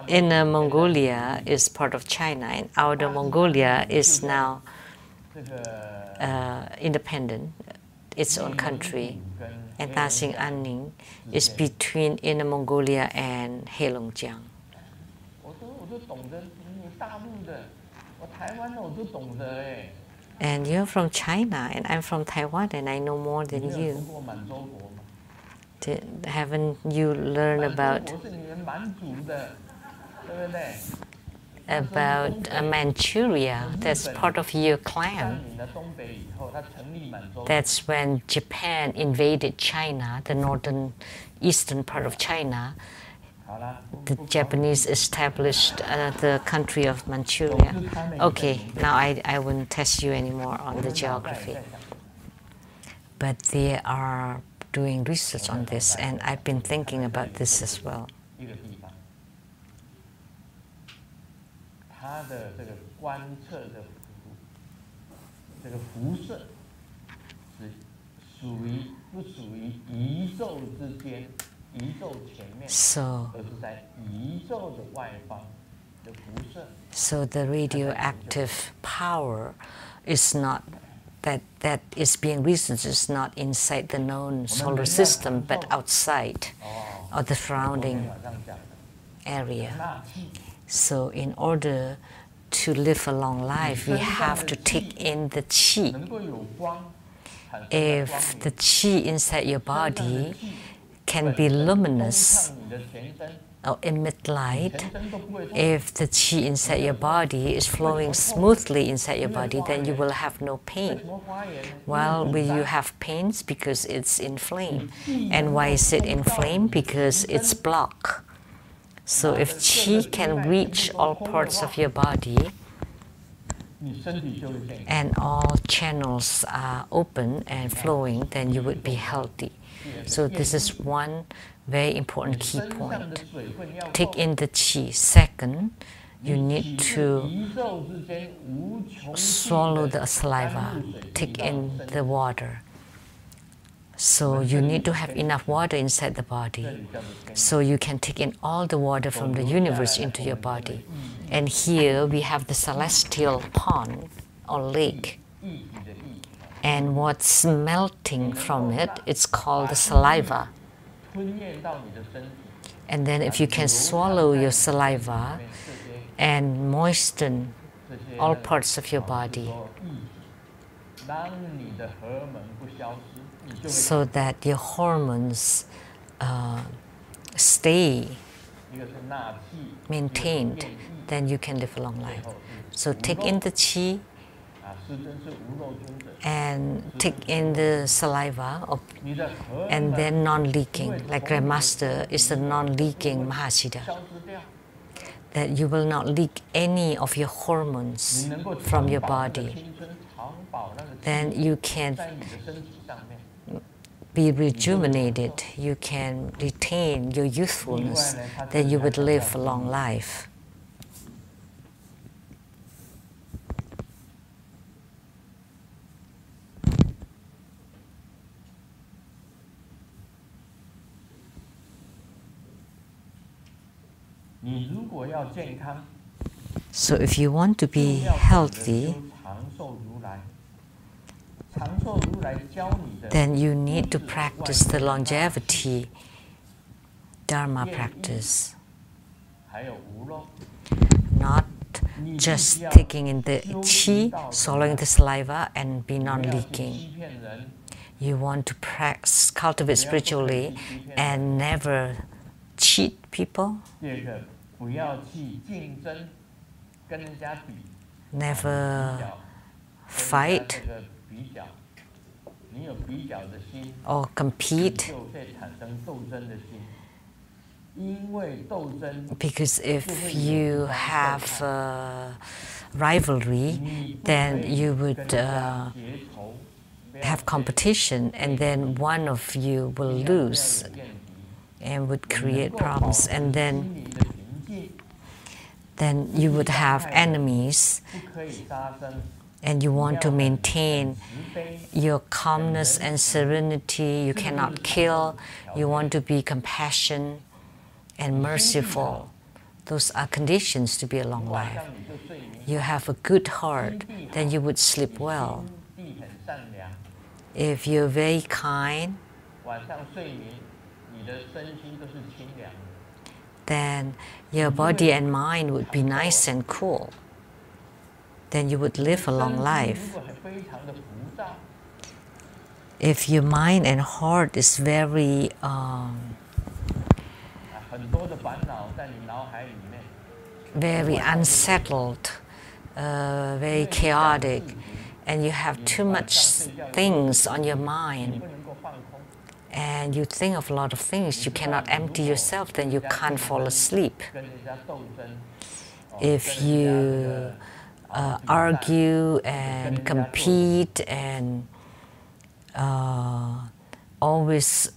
Speaker 1: Inner Mongolia is part of China, and Outer Mongolia is now independent, its own country. And Ta Xing Anli is between Inner Mongolia and Heilongjiang. And you're from China, and I'm from Taiwan, and I know more than you. Haven't you learned about Manchuria? That's part of your clan. That's when Japan invaded China, the northern eastern part of China. The Japanese established the country of Manchuria. Okay, now I won't test you anymore on the geography. But they are doing research on this, and I've been thinking about this as well. So the radioactive power is not that is being researched is not inside the known solar system, but outside or the surrounding area. So in order to live a long life, we have to take in the qi. If the qi inside your body can be luminous, or emit light, if the qi inside your body is flowing smoothly inside your body, then you will have no pain. Well, when you have pains, because it's inflamed. And why is it inflamed? Because it's blocked. So if qi can reach all parts of your body, and all channels are open and flowing, then you would be healthy. So this is one very important key point. Take in the qi. Second, you need to swallow the saliva, take in the water. So you need to have enough water inside the body, so you can take in all the water from the universe into your body. And here we have the celestial pond or lake. And what's melting from it, it's called the saliva. And then if you can swallow your saliva and moisten all parts of your body, so that your hormones stay maintained, then you can live a long life. So take in the qi and take in the saliva, and then non-leaking. Like Grandmaster is the non-leaking Mahasiddha. That you will not leak any of your hormones from your body. Then you can be rejuvenated, you can retain your youthfulness, then you would live a long life. So if you want to be healthy, then you need to practice the longevity Dharma practice. Not just taking in the qi, swallowing the saliva, and be non-leaking. You want to practice, cultivate spiritually and never cheat people. Never fight or compete, because if you have rivalry, then you would have competition, and then one of you will lose and would create problems, and then you would have enemies, and you want to maintain your calmness and serenity. You cannot kill. You want to be compassionate and merciful. Those are conditions to be a long life. You have a good heart, then you would sleep well. If you're very kind, then your body and mind would be nice and cool. Then you would live a long life. If your mind and heart is very very unsettled, very chaotic, and you have too much things on your mind, and you think of a lot of things, you cannot empty yourself, then you can't fall asleep. If you argue and compete and always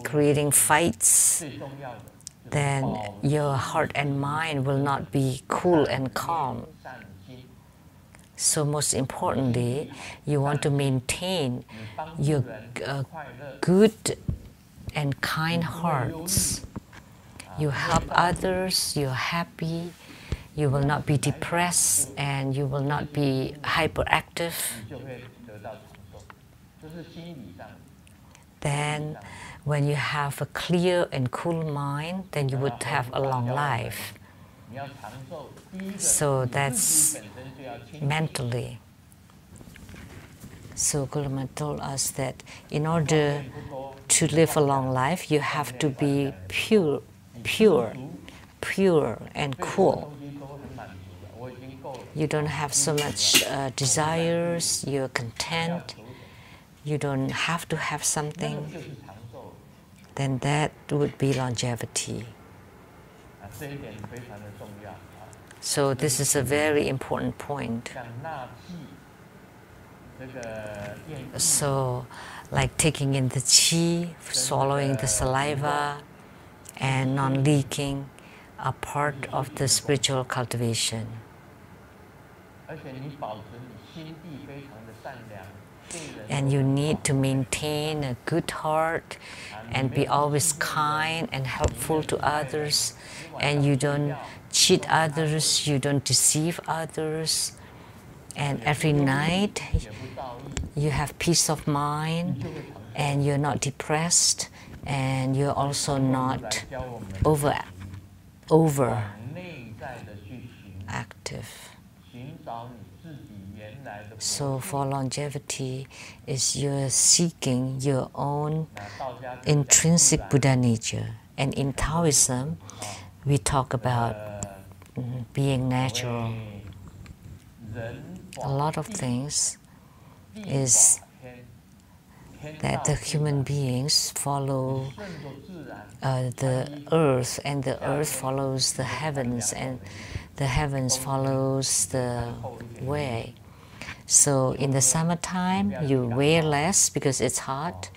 Speaker 1: creating fights, then your heart and mind will not be cool and calm. So most importantly, you want to maintain your good and kind hearts. You help others, you're happy, you will not be depressed, and you will not be hyperactive. Then when you have a clear and cool mind, then you would have a long life. So that's mentally. So Gulama told us that in order to live a long life, you have to be pure, and cool. You don't have so much desires, you're content, you don't have to have something, then that would be longevity. So this is a very important point. So, like taking in the qi, swallowing the saliva, and non-leaking are part of the spiritual cultivation. And you need to maintain a good heart and be always kind and helpful to others, and you don't cheat others, you don't deceive others, and every night you have peace of mind and you're not depressed and you're also not over active. So for longevity is you're seeking your own intrinsic Buddha nature. And in Taoism, we talk about being natural. A lot of things is that the human beings follow the earth, and the earth follows the heavens, and the heavens follows the way. So in the summertime, you wear less because it's hot,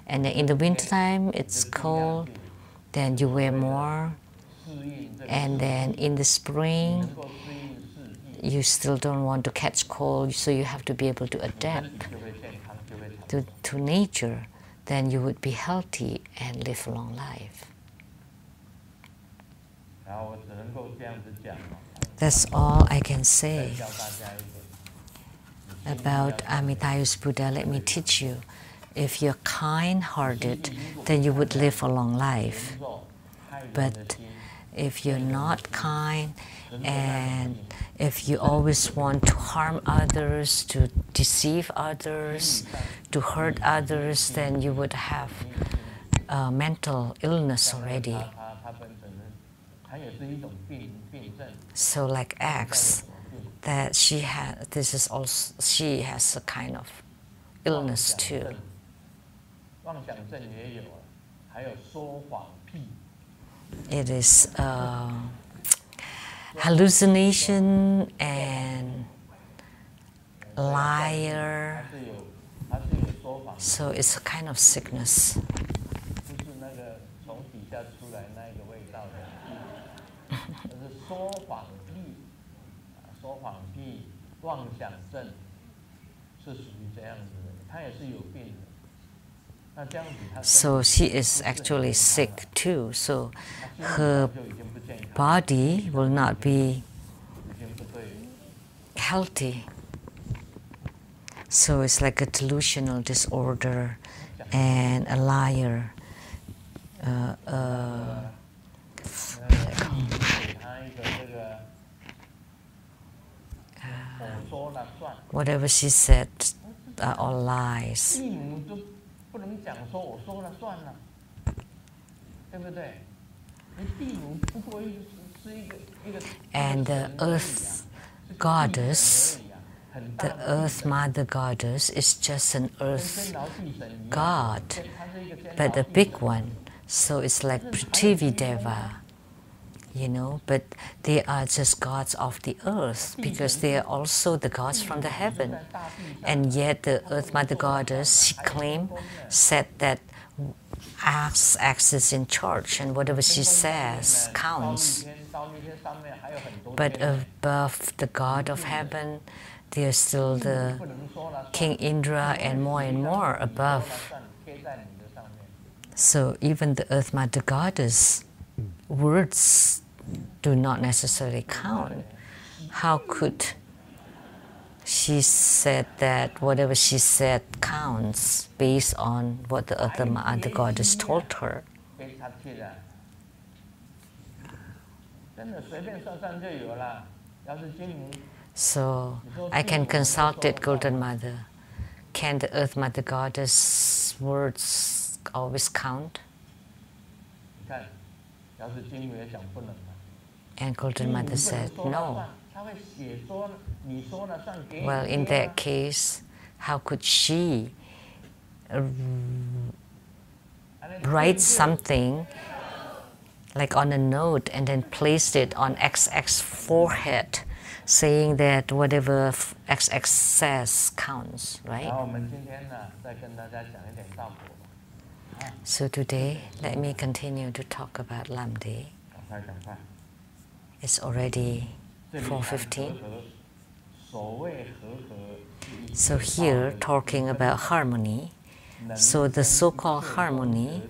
Speaker 1: and in the wintertime, it's cold, then you wear more, and then in the spring, you still don't want to catch cold, so you have to be able to adapt to nature. Then you would be healthy and live a long life. That's all I can say about Amitayus Buddha. Let me teach you. If you're kind-hearted, then you would live a long life. But if you're not kind, and if you always want to harm others, to deceive others, to hurt others, then you would have mental illness already. So like X, that she has, this is also, she has a kind of illness too. It is hallucination and liar. So it's a kind of sickness. So she is actually sick too. So her body will not be healthy. So it's like a delusional disorder and a liar. Whatever she said are all lies. And the earth goddess, the earth mother goddess, is just an earth god, but a big one. So it's like Prithvi Deva, you know, but they are just gods of the earth because they are also the gods from the heaven. And yet the earth mother goddess, she said that X is in charge and whatever she says counts. But above the god of heaven, there's still the King Indra and more above. So even the earth mother goddess words do not necessarily count. How could she said that whatever she said counts based on what the other goddess told her? So I can consult it, Golden Mother. can the Earth Mother Goddess words always count? And Golden Mother said, no. Well, in that case, how could she write something like on a note and then place it on XX forehead, saying that whatever XX says counts, right? So today, let me continue to talk about Lamdre. It's already 4:15. So here, talking about harmony, so the so-called harmony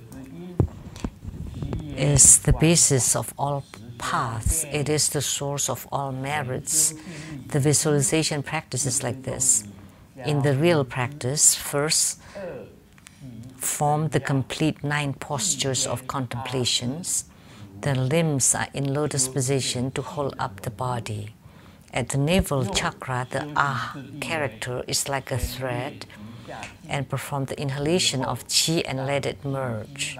Speaker 1: is the basis of all paths. It is the source of all merits. The visualization practice is like this. In the real practice, first, form the complete 9 postures of contemplations. The limbs are in lotus position to hold up the body. At the navel chakra, the Ah character is like a thread, and perform the inhalation of Qi and let it merge.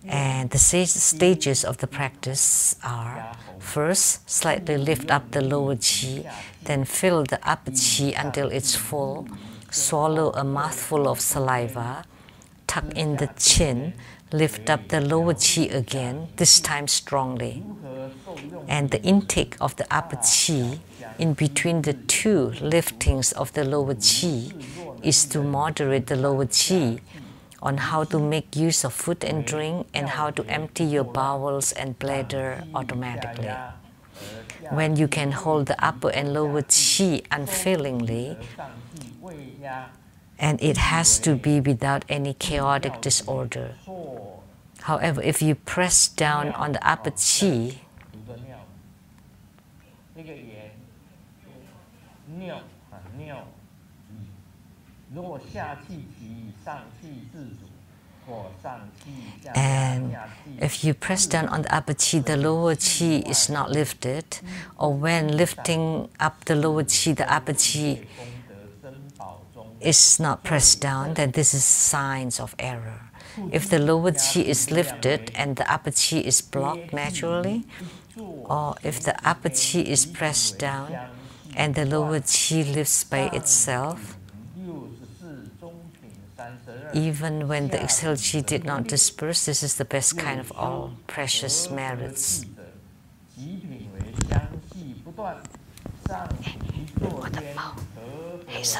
Speaker 1: And the stages of the practice are, first, slightly lift up the lower Qi, then fill the upper Qi until it's full, swallow a mouthful of saliva, tuck in the chin, lift up the lower Qi again, this time strongly. And the intake of the upper Qi in between the 2 liftings of the lower Qi is to moderate the lower Qi on how to make use of food and drink and how to empty your bowels and bladder automatically. When you can hold the upper and lower Qi unfailingly, and it has to be without any chaotic disorder. However, if you press down on the upper Qi, and if you press down on the upper Qi, the lower Qi is not lifted, or when lifting up the lower Qi, the upper Qi is not pressed down, then this is signs of error. If the lower Qi is lifted and the upper Qi is blocked naturally, or if the upper Qi is pressed down and the lower Qi lifts by itself, even when the exhaled Qi did not disperse, this is the best kind of all precious merits. Wow,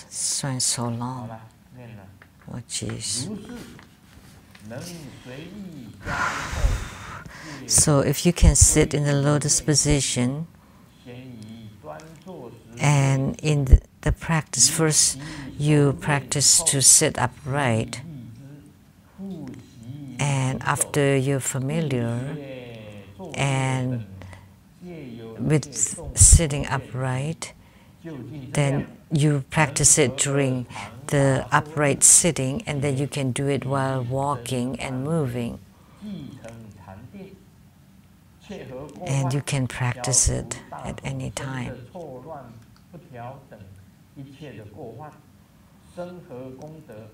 Speaker 1: this one is so long. Oh, jeez. So if you can sit in the lotus position, and in the practice, first you practice to sit upright, and after you're familiar and with sitting upright, then you practice it during the upright sitting, and then you can do it while walking and moving. And you can practice it at any time.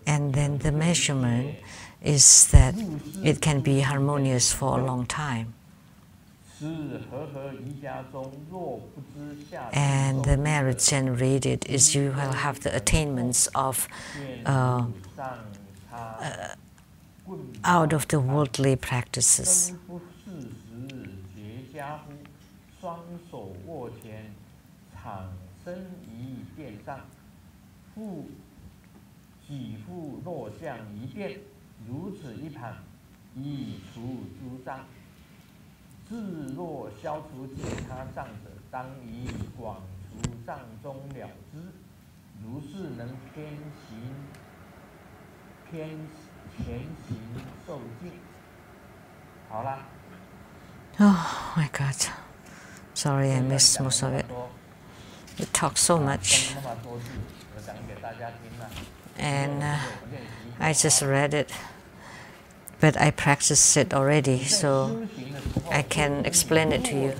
Speaker 1: And then the measurement is that it can be harmonious for a long time. And the merit generated is you will have the attainments of out of the worldly practices.
Speaker 3: 以除诸障。自若消除其他障者，当以广除障中了之。如是能前行受尽。好啦。
Speaker 1: Oh my God. Sorry, I missed most of it. It talks so much. And I just read it. But I practiced it already, so I can explain it to you.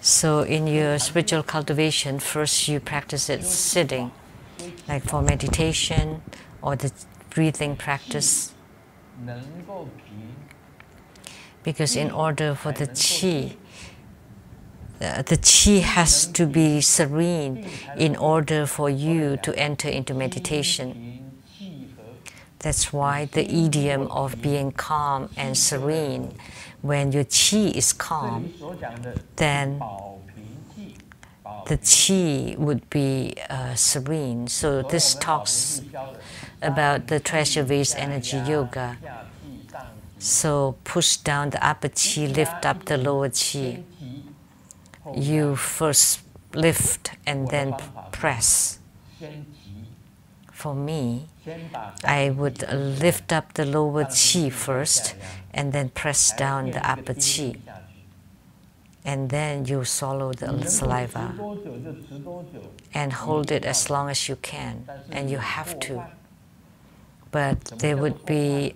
Speaker 1: So in your spiritual cultivation, first you practice it sitting, like for meditation or the breathing practice. Because in order for the qi has to be serene in order for you to enter into meditation. That's why the idiom of being calm and serene, when your qi is calm, then the qi would be serene. So this talks about the treasure vase energy yoga. So push down the upper qi, lift up the lower qi. You first lift and then press. For me, I would lift up the lower qi first and then press down the upper qi. And then you swallow the saliva and hold it as long as you can. And you have to. But there would be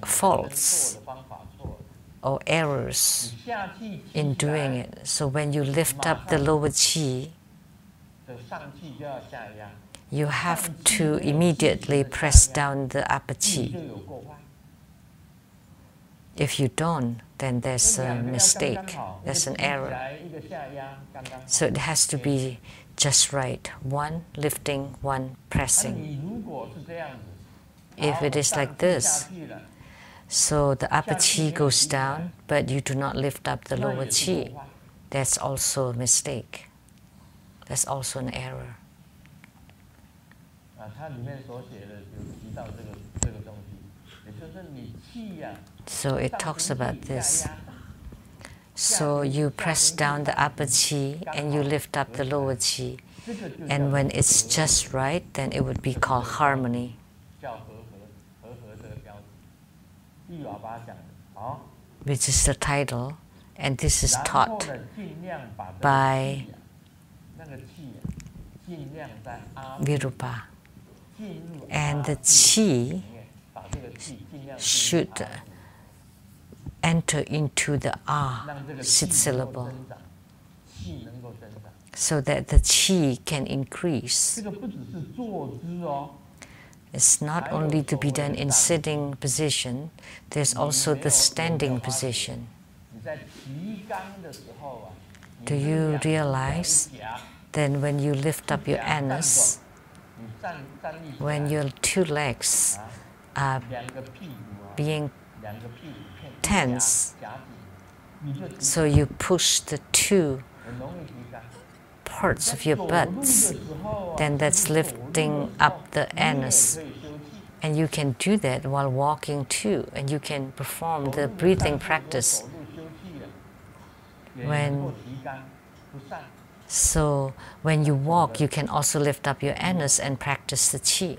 Speaker 1: faults or errors in doing it. So when you lift up the lower qi, you have to immediately press down the upper qi. If you don't, then there's a mistake, there's an error. So it has to be just right. One lifting, one pressing. If it is like this, so the upper qi goes down, but you do not lift up the lower qi, that's also a mistake. That's also an error. So it talks about this. So you press down the upper qi and you lift up the lower qi. And when it's just right, then it would be called harmony. Which is the title, and this is taught by Virupa. And the qi should enter into the A, 6th syllable, so that the qi can increase. It's not only to be done in sitting position, there's also the standing position. Do you realize that when you lift up your anus, when your two legs are being tense, so you push the two parts of your butts, then that's lifting up the anus. And you can do that while walking too, and you can perform the breathing practice. So when you walk, you can also lift up your anus and practice the qi.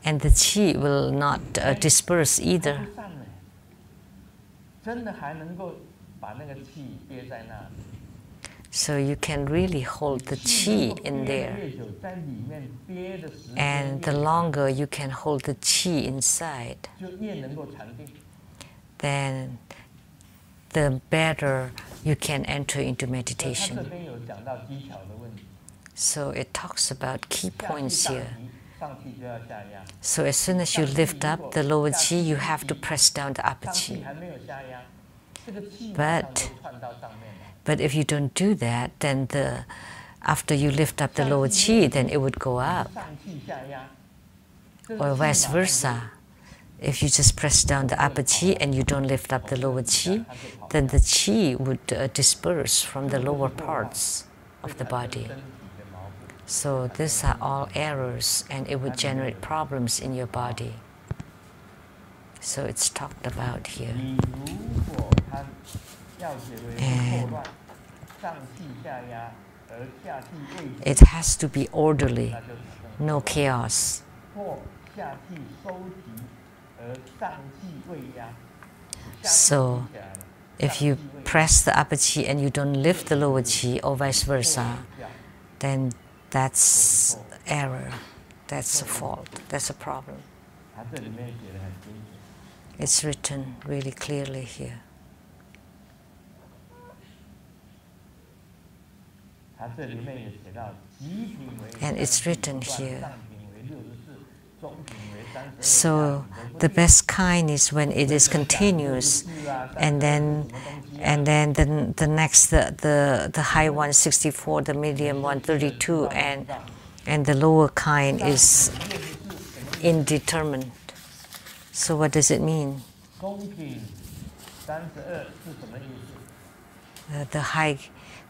Speaker 1: And the qi will not disperse either. So you can really hold the qi in there. And the longer you can hold the qi inside, then the better you can enter into meditation. So it talks about key points here. So as soon as you lift up the lower qi, you have to press down the upper qi. But if you don't do that, then after you lift up the lower qi, then it would go up. Or vice versa. If you just press down the upper qi and you don't lift up the lower qi, then the qi would disperse from the lower parts of the body. So these are all errors, and it would generate problems in your body. So it's talked about here. And it has to be orderly, no chaos. So if you press the upper qi and you don't lift the lower qi, or vice versa, then that's error, that's a fault, that's a problem. It's written really clearly here. And it's written here. So the best kind is when it is continuous, and then the next, the high one 64, the medium one 32, and the lower kind is indeterminate. So what does it mean? The high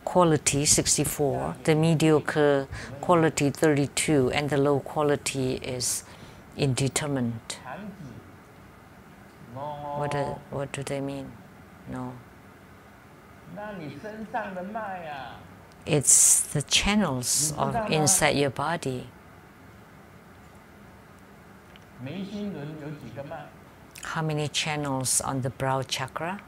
Speaker 1: quality 64, the mediocre quality 32, and the low quality is indeterminate. What do they mean? No. It's the channels of inside your body. How many channels on the brow chakra?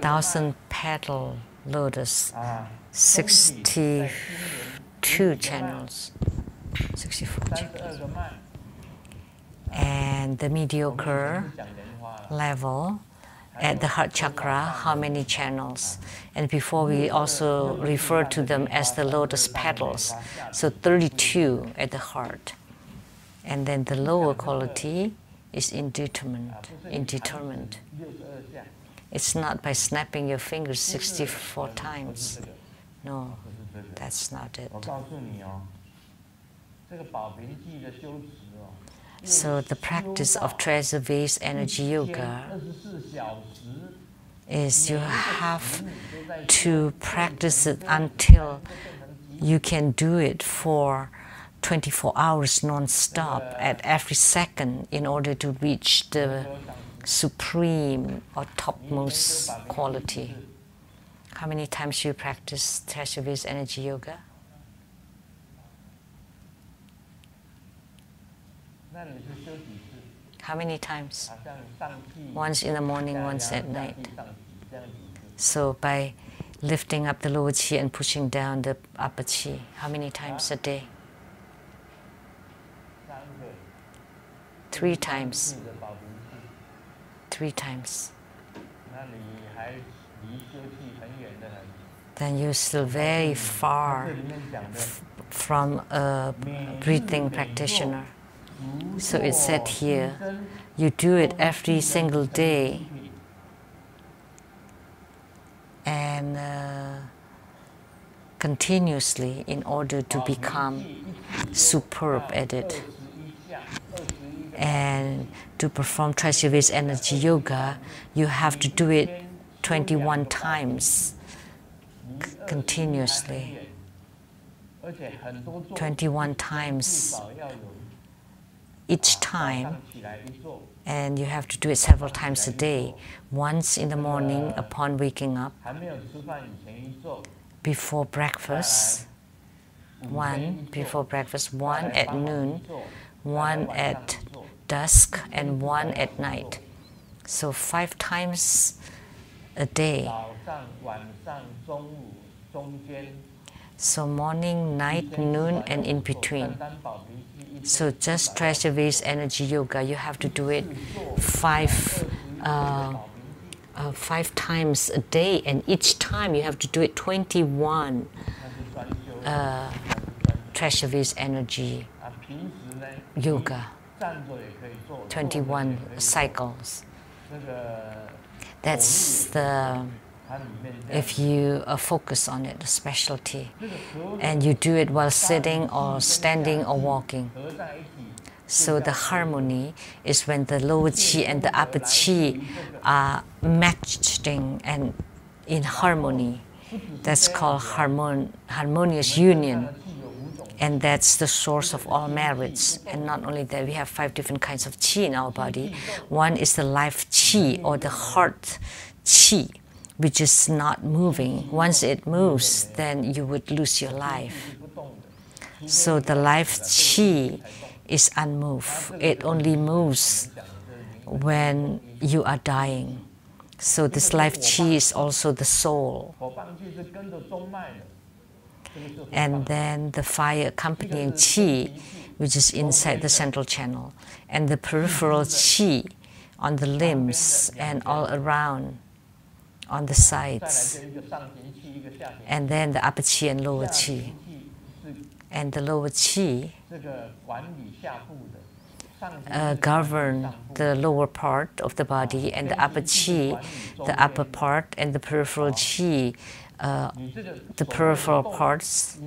Speaker 1: Thousand petal lotus, 62 channels, 64 channels. And the mediocre level at the heart chakra, how many channels? And before we also refer to them as the lotus petals, so 32 at the heart. And then the lower quality is indeterminate. It's not by snapping your fingers 64 times. No, that's not it. So the practice of treasure vase energy yoga is you have to practice it until you can do it for 24 hours non-stop at every second in order to reach the supreme or topmost quality. How many times you practice treasure vase energy yoga? How many times? Once in the morning, once at night. So by lifting up the lower qi and pushing down the upper qi, how many times a day? 3 times. 3 times. Then you're still very far from a breathing practitioner. So it's said here, you do it every single day and continuously in order to become superb at it. And to perform treasure vase energy yoga, you have to do it 21 times continuously. 21 times each time, and you have to do it several times a day. Once in the morning upon waking up, before breakfast, one before breakfast, one at noon, one at dusk, and one at night. So 5 times a day. So morning, night, noon, and in between. So just treasure vase energy yoga, you have to do it 5 times a day, and each time you have to do it 21 treasure vase energy yoga, 21 cycles. That's the, if you focus on it, the specialty. And you do it while sitting or standing or walking. So the harmony is when the lower qi and the upper qi are matching and in harmony. That's called harmonious union. And that's the source of all merits. And not only that, we have 5 different kinds of qi in our body. One is the life qi, or the heart qi, which is not moving. Once it moves, then you would lose your life. So the life qi is unmoved. It only moves when you are dying. So this life qi is also the soul. And then the fire accompanying qi, which is inside the central channel, and the peripheral qi on the limbs and all around on the sides, and then the upper qi and lower qi. And the lower qi govern the lower part of the body, and the upper qi, the upper part, and the peripheral qi, the peripheral parts,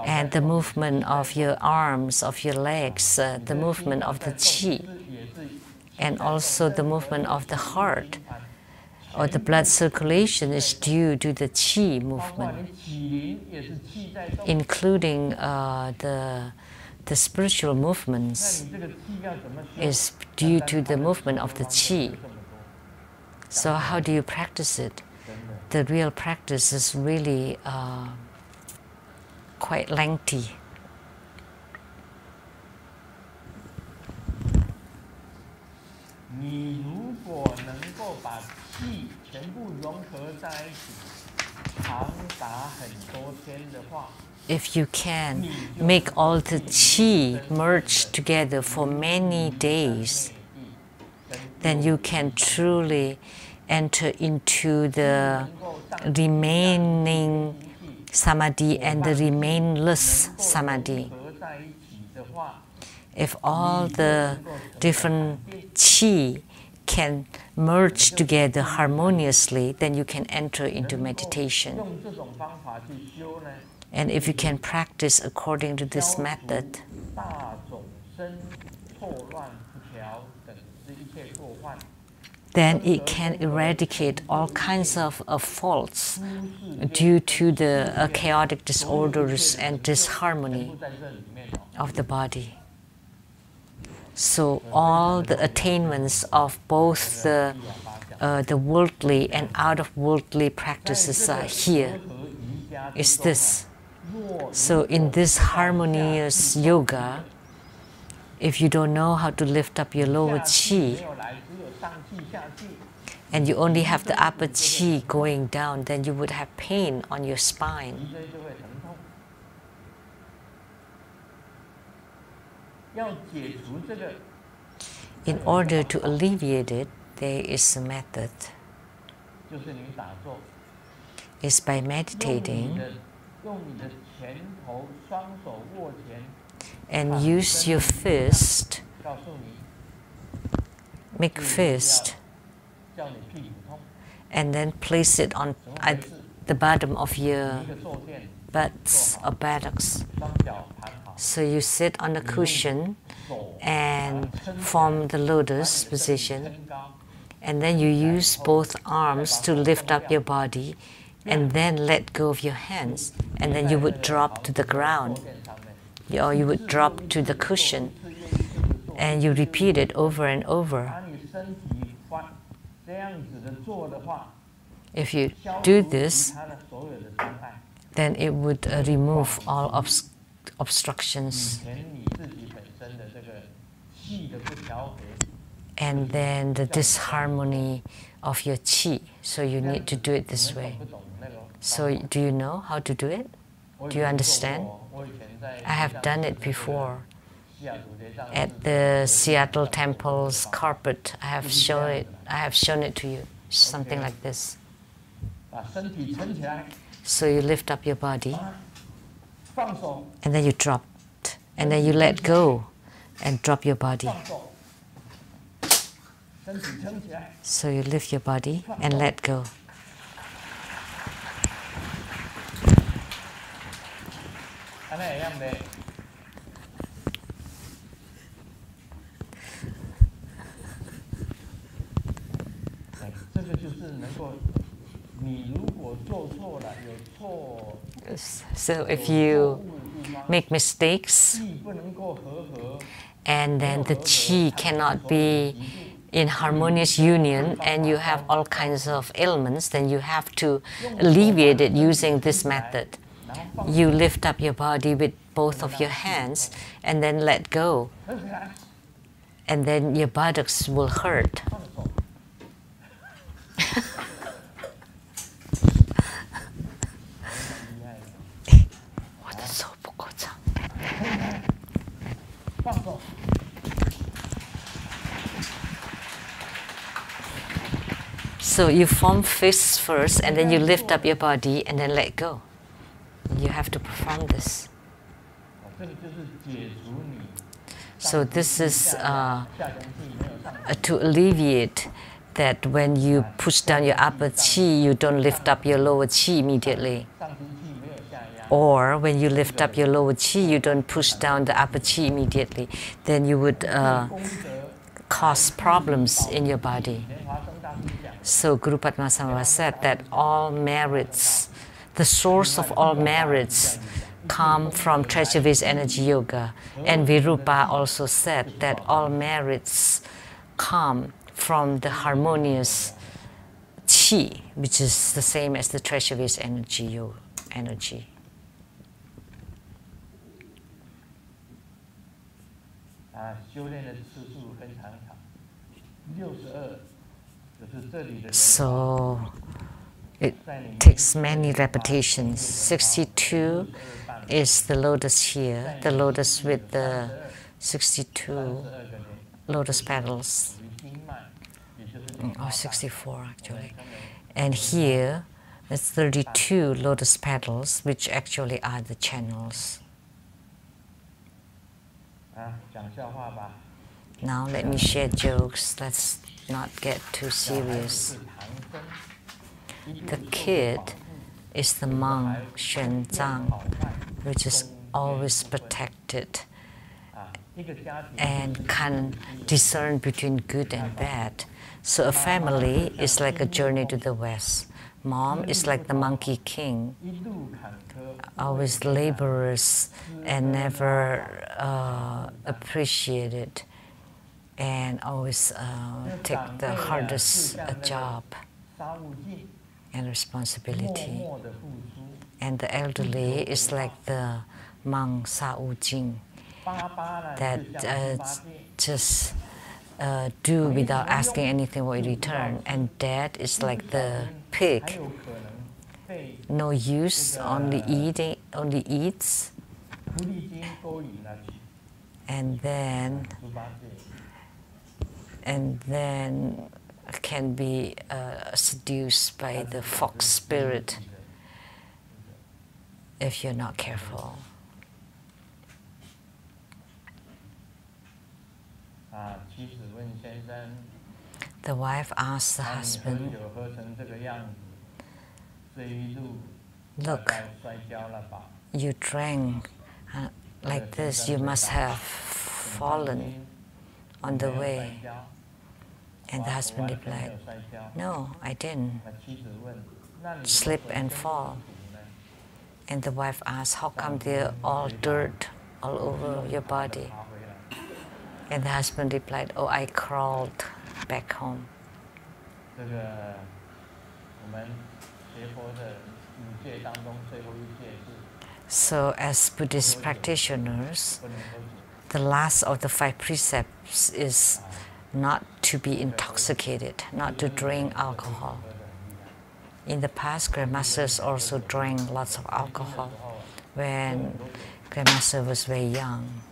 Speaker 1: and the movement of your arms, of your legs, the movement of the qi, and also the movement of the heart, or the blood circulation is due to the qi movement, including the spiritual movements is due to the movement of the qi. So how do you practice it? The real practice is really quite lengthy. If you can make all the qi merge together for many days, then you can truly enter into the remaining samadhi and the remainless samadhi. If all the different qi can merge together harmoniously, then you can enter into meditation. And if you can practice according to this method, then it can eradicate all kinds of faults due to the chaotic disorders and disharmony of the body. So all the attainments of both the worldly and out-of-worldly practices are here. Is this. So in this harmonious yoga, if you don't know how to lift up your lower qi, and you only have the upper qi going down, then you would have pain on your spine. In order to alleviate it, there is a method. It's by meditating and use your fist, make fist, and then place it on at the bottom of your butts or buttocks. So you sit on the cushion and form the lotus position, and then you use both arms to lift up your body, and then let go of your hands, and then you would drop to the ground, or you would drop to the cushion, and you repeat it over and over. If you do this, then it would remove all obstructions, and then the disharmony of your qi. So you need to do it this way. So do you know how to do it? Do you understand? I have done it before. At the Seattle Temple's carpet, I have shown it to you. Something like this. So you lift up your body, and then you drop, and then you let go and drop your body. So you lift your body and let go. So if you make mistakes, and then the qi cannot be in harmonious union, and you have all kinds of ailments, then you have to alleviate it using this method. You lift up your body with both of your hands and then let go. And then your buttocks will hurt. So you form fists first, and then you lift up your body and then let go. You have to perform this. So this is to alleviate that when you push down your upper qi, you don't lift up your lower qi immediately. Or when you lift up your lower qi, you don't push down the upper qi immediately. Then you would cause problems in your body. So Guru Padmasambhava said that all merits, the source of all merits, come from treasure-based energy yoga. And Virupa also said that all merits come from the harmonious qi, which is the same as the treasure-based energy yoga energy. So it takes many repetitions. 62 is the lotus here, the lotus with the 62 lotus petals, or 64 actually. And here, it's 32 lotus petals, which actually are the channels. Now let me share jokes. Let's not get too serious. The kid is the monk Xuan Zhang, which is always protected and can discern between good and bad. So a family is like a journey to the west. Mom is like the monkey king, always laborious and never appreciated, and always take the hardest job and responsibility. And the elderly is like the monk Sa-U Jing, that just do without asking anything for return. And dad is like the pig, no use, only eats, and then can be seduced by the fox spirit if you're not careful. The wife asked the husband, "Look, you drank like this, you must have fallen on the way." And the husband replied, "No, I didn't slip and fall." And the wife asked, "How come there all dirt all over your body?" And the husband replied, "Oh, I crawled back home." So as Buddhist practitioners, the last of the 5 precepts is not to be intoxicated, not to drink alcohol. In the past, Grandmasters also drank lots of alcohol. When Grandmaster was very young,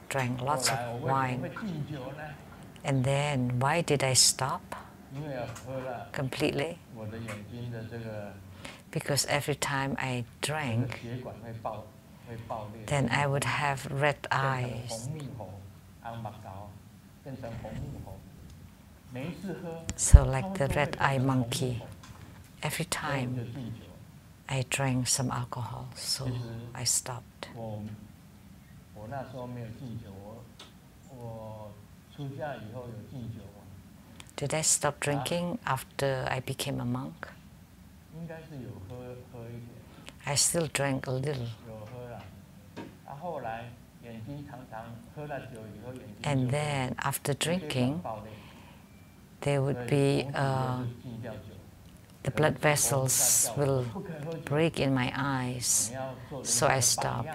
Speaker 1: drank lots of wine. And then, why did I stop completely? Because every time I drank, then I would have red eyes. So like the red-eye monkey, every time I drank some alcohol, so I stopped. Did I stop drinking after I became a monk? I still drank a little. And then after drinking, there would be the blood vessels will break in my eyes. So I stopped,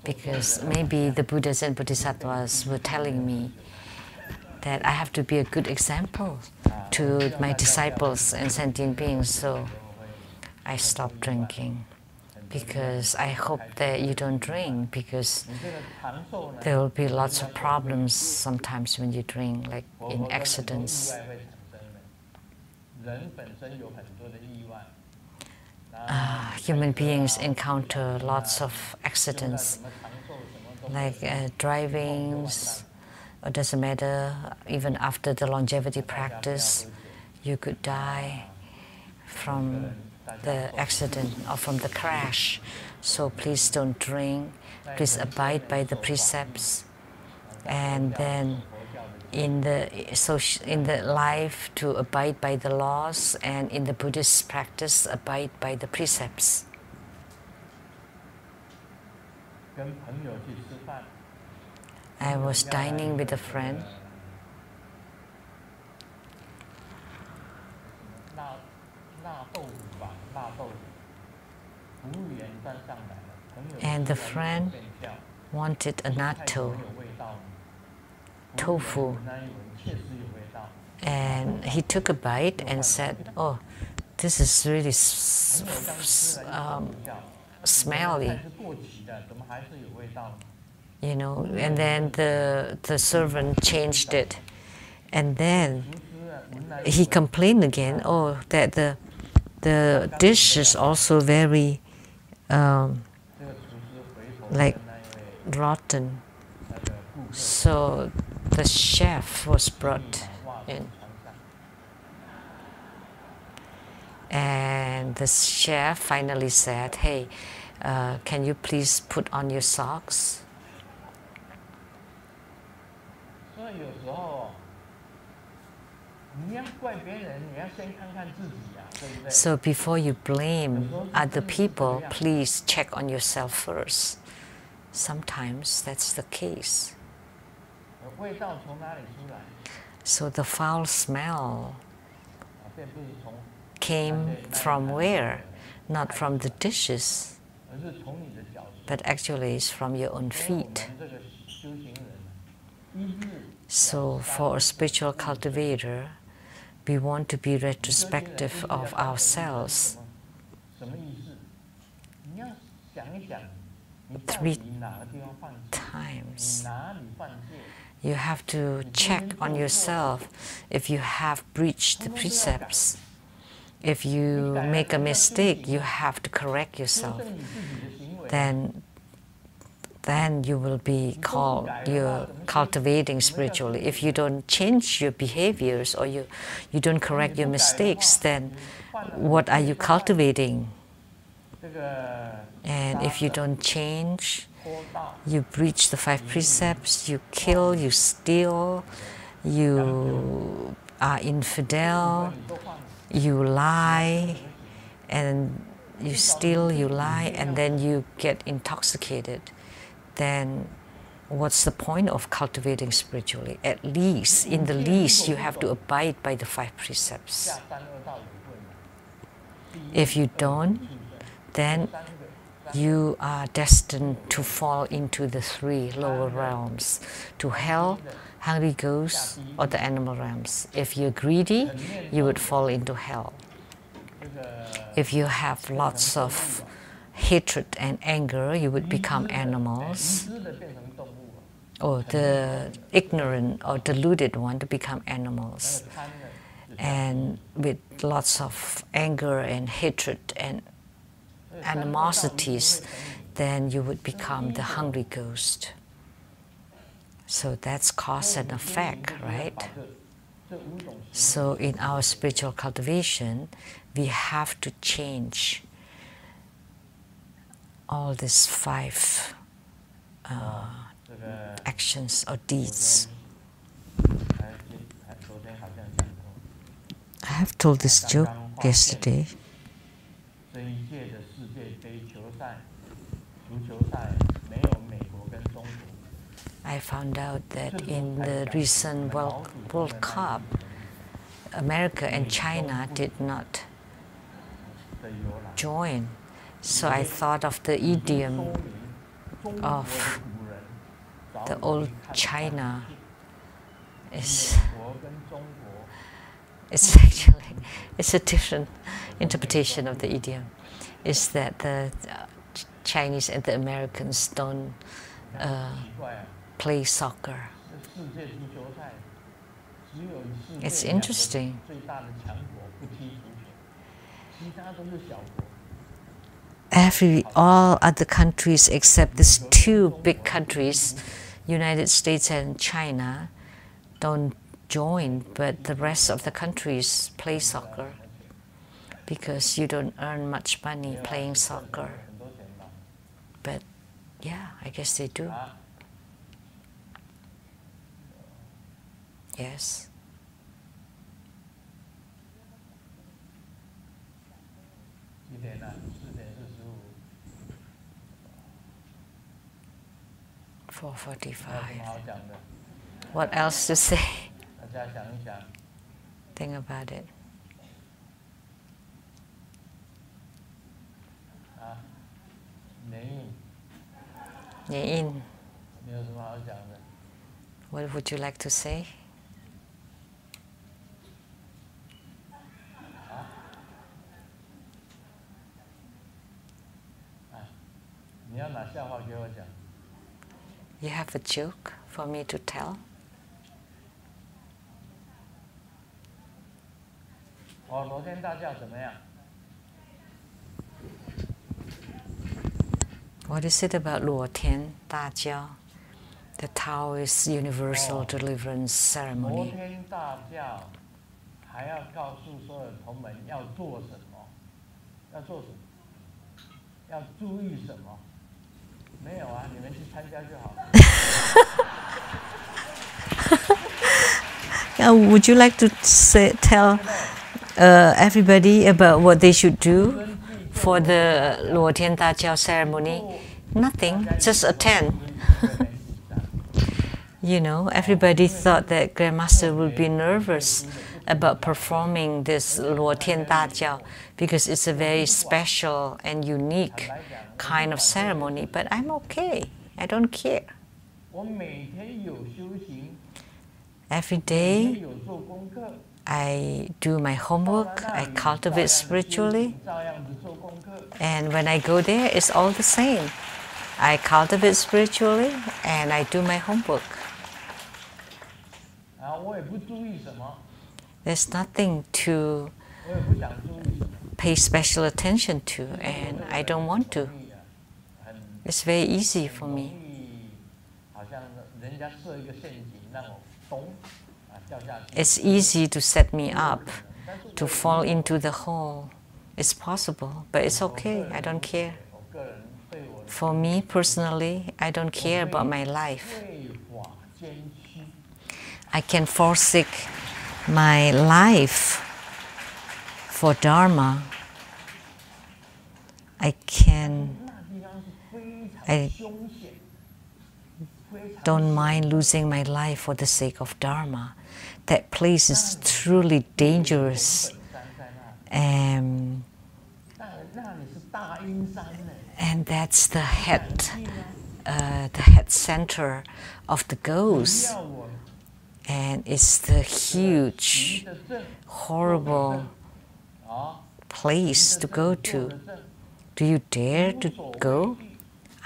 Speaker 1: because maybe the Buddhas and Bodhisattvas were telling me that I have to be a good example to my disciples and sentient beings. So I stopped drinking, because I hope that you don't drink, because there will be lots of problems sometimes when you drink, like in accidents. Human beings encounter lots of accidents, like drivings, or doesn't matter, even after the longevity practice, you could die from the accident or from the crash. So please don't drink, please abide by the precepts, and then in the life to abide by the laws, and in the Buddhist practice abide by the precepts. I was dining with a friend, and the friend wanted a natto, tofu, and he took a bite and said, "Oh, this is really smelly," you know. And then the servant changed it, and then he complained again, "Oh, that the dish is also very like rotten." So the chef was brought in, and the chef finally said, "Hey, can you please put on your socks?" So before you blame other people, please check on yourself first. Sometimes that's the case. So the foul smell came from where? Not from the dishes, but actually it's from your own feet. So for a spiritual cultivator, we want to be retrospective of ourselves. 3 times. You have to check on yourself if you have breached the precepts. If you make a mistake, you have to correct yourself. Then you will be called you're cultivating spiritually. If you don't change your behaviors, or you don't correct your mistakes, then what are you cultivating? And if you don't change, you breach the 5 precepts, you kill, you steal, you are infidel, you lie, and you steal, you lie, and then you get intoxicated. Then what's the point of cultivating spiritually? At least, in the least, you have to abide by the 5 precepts. If you don't, then you are destined to fall into the 3 lower realms, to hell, hungry ghosts, or the animal realms. If you're greedy, you would fall into hell. If you have lots of hatred and anger, you would become animals. Or the ignorant or deluded one to become animals. And with lots of anger and hatred and animosities, then you would become the hungry ghost. So that's cause and effect, right? So in our spiritual cultivation, we have to change all these 5 actions or deeds. I have told this joke yesterday.
Speaker 3: 届的世界杯球赛，足球赛没有美国跟中国。
Speaker 1: I found out that in the recent World Cup, America and China did not join. So I thought of the idiom of the old China. It's actually, it's a different interpretation of the idiom. Is that the Chinese and the Americans don't play soccer. It's interesting. All other countries except these two big countries, United States and China, don't join, but the rest of the countries play soccer because you don't earn much money playing soccer. But yeah, I guess they do. Yes. $4:45. What else to say? Think about it. What would you like to say? You have a joke for me to tell? What is it about 裸天大教? The Taoist Universal Deliverance Ceremony. Would you like to tell everybody about what they should do for the 裸天大教 ceremony? Nothing, just attend. You know, everybody thought that Grandmaster would be nervous about performing this 裸天大教because it's a very special and unique kind of ceremony, but I'm okay. I don't care. Every day, I do my homework, I cultivate spiritually, and when I go there, it's all the same. I cultivate spiritually, and I do my homework. There's nothing to pay special attention to, and I don't want to. It's very easy for me. It's easy to set me up, to fall into the hole. It's possible, but it's okay. I don't care. For me personally, I don't care about my life. I can forsake my life for Dharma. I don't mind losing my life for the sake of Dharma. That place is truly dangerous. And that's the head center of the ghost. And it's the huge, horrible place to go to. Do you dare to go?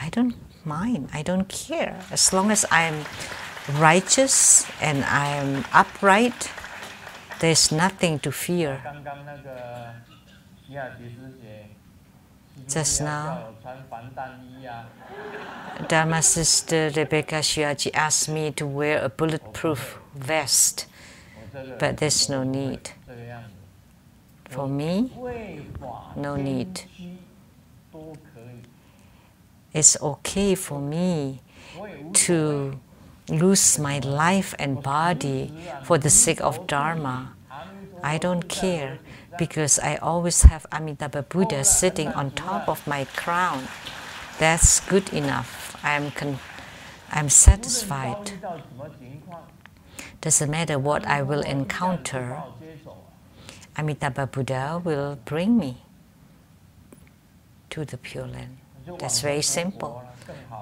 Speaker 1: I don't mind. I don't care. As long as I'm righteous and I'm upright, there's nothing to fear. Just now, Dharma Sister Rebecca Shiaji asked me to wear a bulletproof vest, but there's no need. For me, no need. It's okay for me to lose my life and body for the sake of Dharma. I don't care. because I always have Amitabha Buddha sitting on top of my crown. That's good enough. I'm satisfied. Doesn't matter what I will encounter, Amitabha Buddha will bring me to the Pure Land. That's very simple.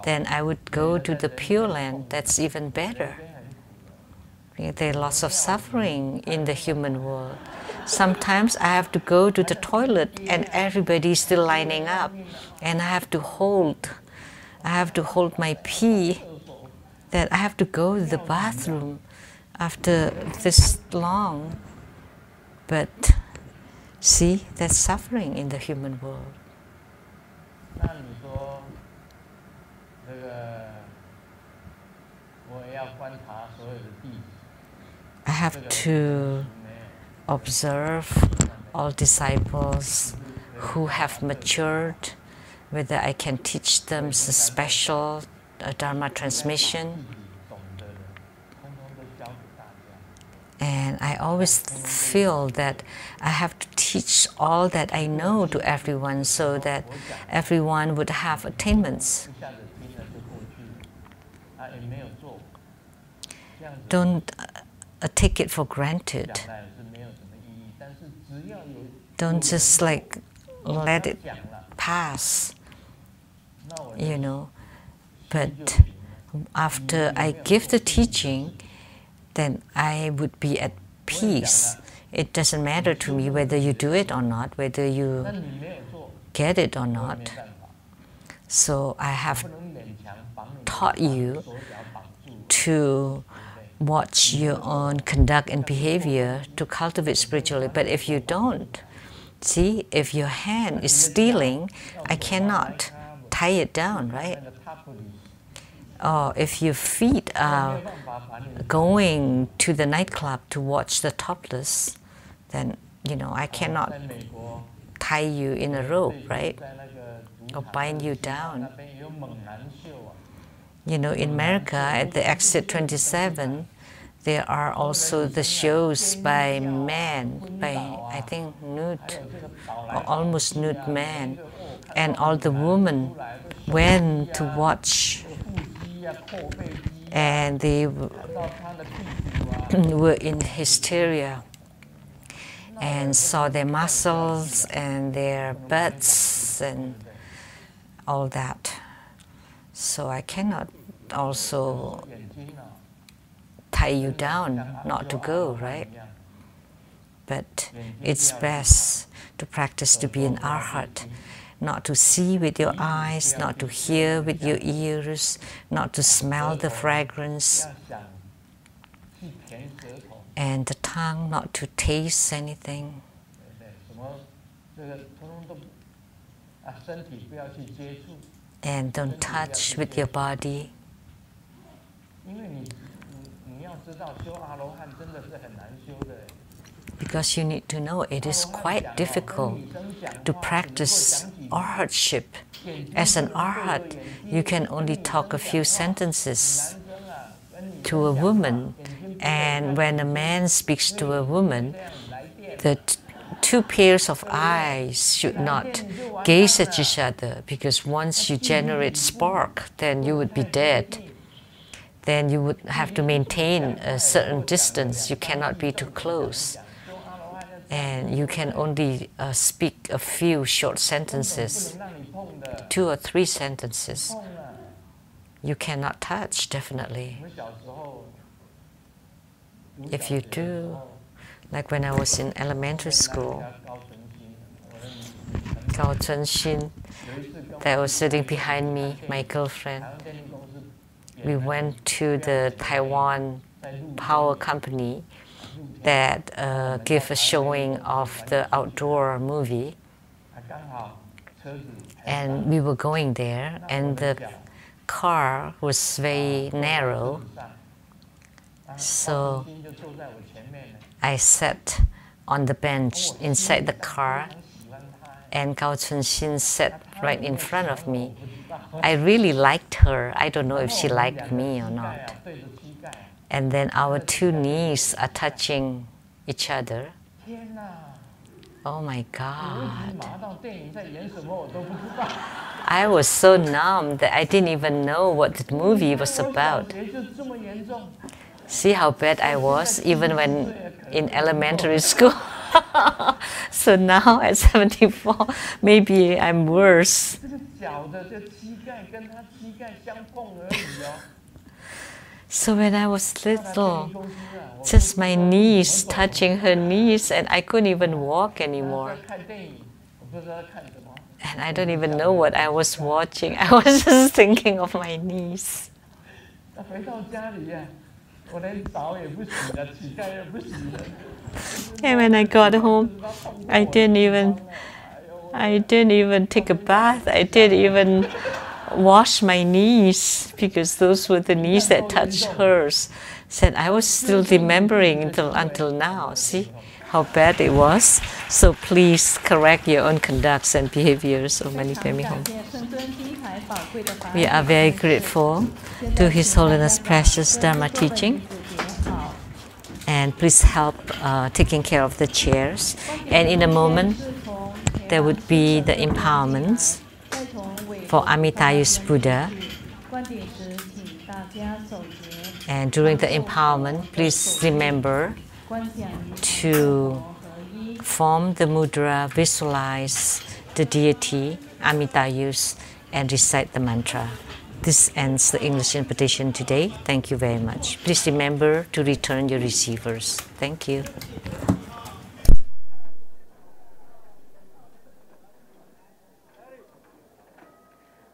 Speaker 1: Then I would go to the Pure Land. That's even better. There are lots of suffering in the human world. Sometimes I have to go to the toilet and everybody's still lining up, and I have to hold my pee, that I have to go to the bathroom after this long. But see, that's suffering in the human world. I have to observe all disciples who have matured, whether I can teach them the special Dharma transmission. And I always feel that I have to teach all that I know to everyone so that everyone would have attainments. Don't take it for granted. Don't just like let it pass, you know. But after I give the teaching, then I would be at peace. It doesn't matter to me whether you do it or not, whether you get it or not. So I have taught you to watch your own conduct and behavior to cultivate spiritually. But if you don't, see, if your hand is stealing, I cannot tie it down, right? Or if your feet are going to the nightclub to watch the topless, then, you know, I cannot tie you in a rope, right? Or bind you down. You know, in America, at the exit 27, there are also the shows by men, by, I think, nude, or almost nude men. And all the women went to watch, and they were in hysteria and saw their muscles and their butts and all that. So I cannot also tie you down not to go, right? But it's best to practice to be an arhat, not to see with your eyes, not to hear with your ears, not to smell the fragrance, and the tongue not to taste anything. And don't touch with your body. Because you need to know it is quite difficult to practice arhatship. As an arhat, you can only talk a few sentences to a woman, and when a man speaks to a woman, the two pairs of eyes should not gaze at each other, because once you generate spark, then you would be dead. Then you would have to maintain a certain distance. You cannot be too close. And you can only speak a few short sentences, 2 or 3 sentences. You cannot touch, definitely. If you do, like when I was in elementary school, Gao Chenshin, that was sitting behind me, my girlfriend. We went to the Taiwan power company that gave a showing of the outdoor movie. And we were going there, and the car was very narrow. So I sat on the bench inside the car, and Gao Chenshin sat right in front of me. I really liked her. I don't know if she liked me or not. And then our 2 knees are touching each other. Oh my
Speaker 3: 我为什么
Speaker 1: God.
Speaker 3: 马上到电影在演什么我都不知道。
Speaker 1: I was so numb that I didn't even know what the movie was
Speaker 3: 我
Speaker 1: about.
Speaker 3: 小学就这么严重，
Speaker 1: See how bad I was even when in elementary school. So now at 74, maybe I'm worse.
Speaker 3: 这个脚的这膝盖跟他膝盖相碰而已哦。
Speaker 1: So when I was
Speaker 3: 到达电
Speaker 1: little,
Speaker 3: 影公司啊，我
Speaker 1: just my knees touching her knees, and I couldn't even walk
Speaker 3: 他
Speaker 1: anymore.
Speaker 3: 在看电影，我不知道在看什么。
Speaker 1: And I don't even know what I was watching. I was just thinking of my knees.
Speaker 3: 那回到家里呀，我连澡也不洗了，乞丐也不洗了。
Speaker 1: And when I got home, I didn't even take a bath. I didn't even wash my knees because those were the knees that touched hers. Said I was still remembering until now. See how bad it was. So please correct your own conducts and behaviors of many family homes. We are very grateful to His Holiness Precious Dharma teaching. And please help taking care of the chairs. And in a moment, there would be the empowerments for Amitayus Buddha. And during the empowerment, please remember to form the mudra, visualize the deity, Amitayus, and recite the mantra. This ends the English interpretation today. Thank you very much. Please remember to return your receivers. Thank you.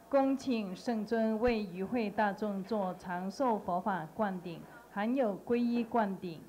Speaker 2: 恭请圣尊为与会大众做长寿佛法灌顶，含有皈依灌顶。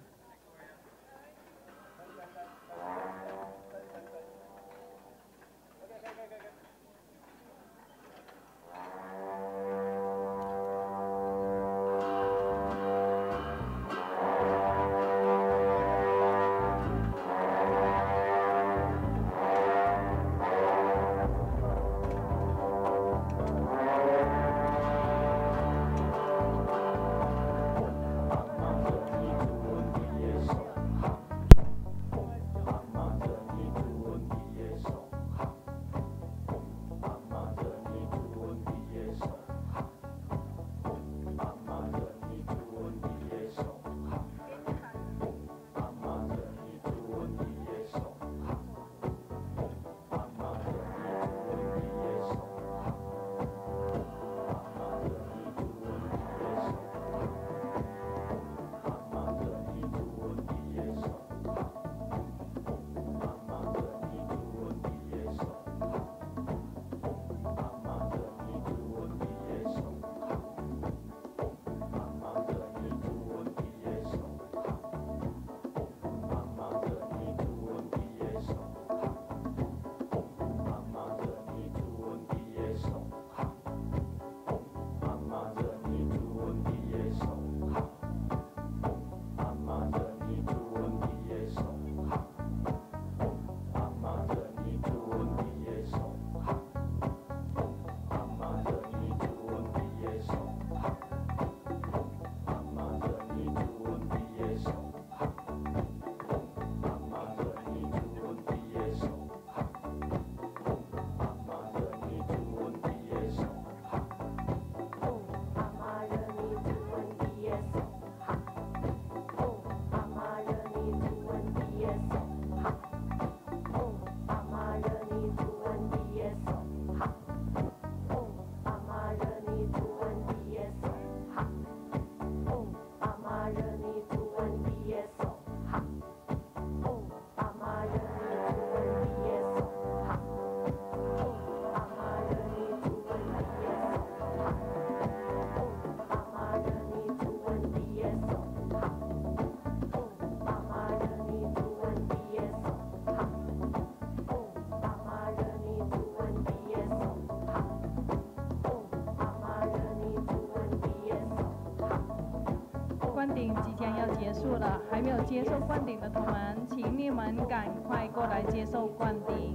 Speaker 2: 灌顶即将要结束了，还没有接受灌顶的同门，请你们赶快过来接受灌顶。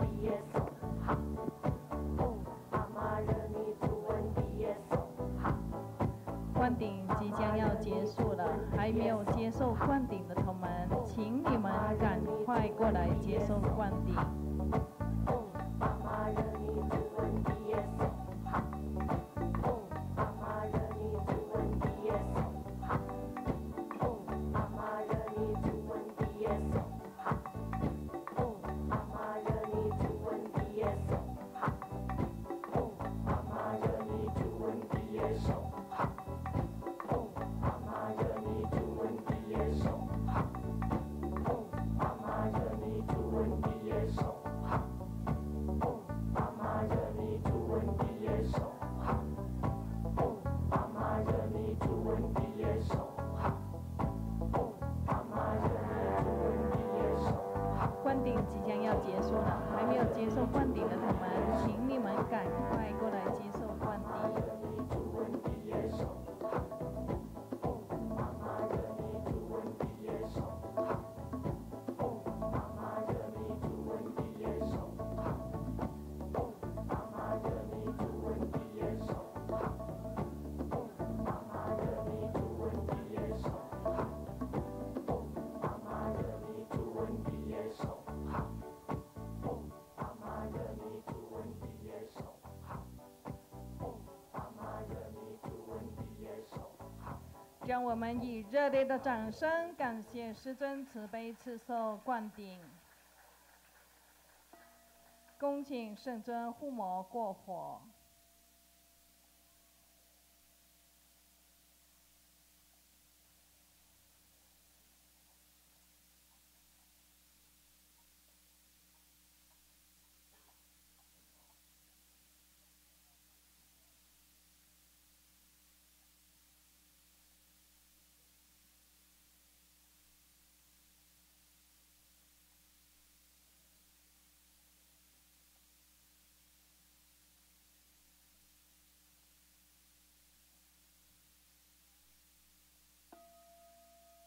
Speaker 2: 灌顶即将要结束了，还没有接受灌顶的同门，请你们赶快过来接受灌顶。灌顶即将要结束了，还没有接受灌顶的同们，请你们赶快过来接受灌顶。让我们以热烈的掌声感谢师尊慈悲赐受灌顶，恭请圣尊护摩过火。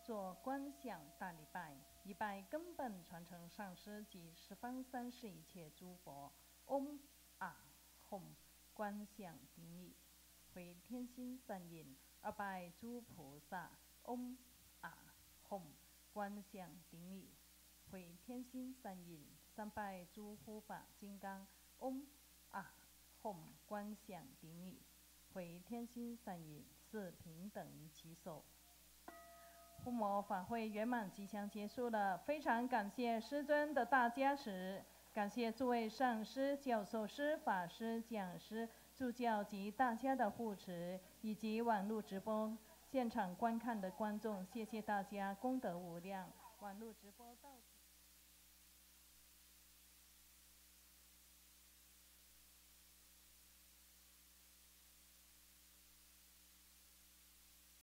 Speaker 2: 做观想大礼拜，礼拜根本传承上师及十方三世一切诸佛。嗡啊吽，观想顶礼，回天心三印，二拜诸菩萨。嗡啊吽，观想顶礼，回天心三印，三拜诸护法金刚。嗡啊吽，观想顶礼，回天心三印，四平等于其手。护摩法会圆满即将结束了，非常感谢师尊的大加持，感谢诸位上师、教授师、法师、讲师、助教及大家的护持，以及网络直播现场观看的观众，谢谢大家功德无量。网络直播到此。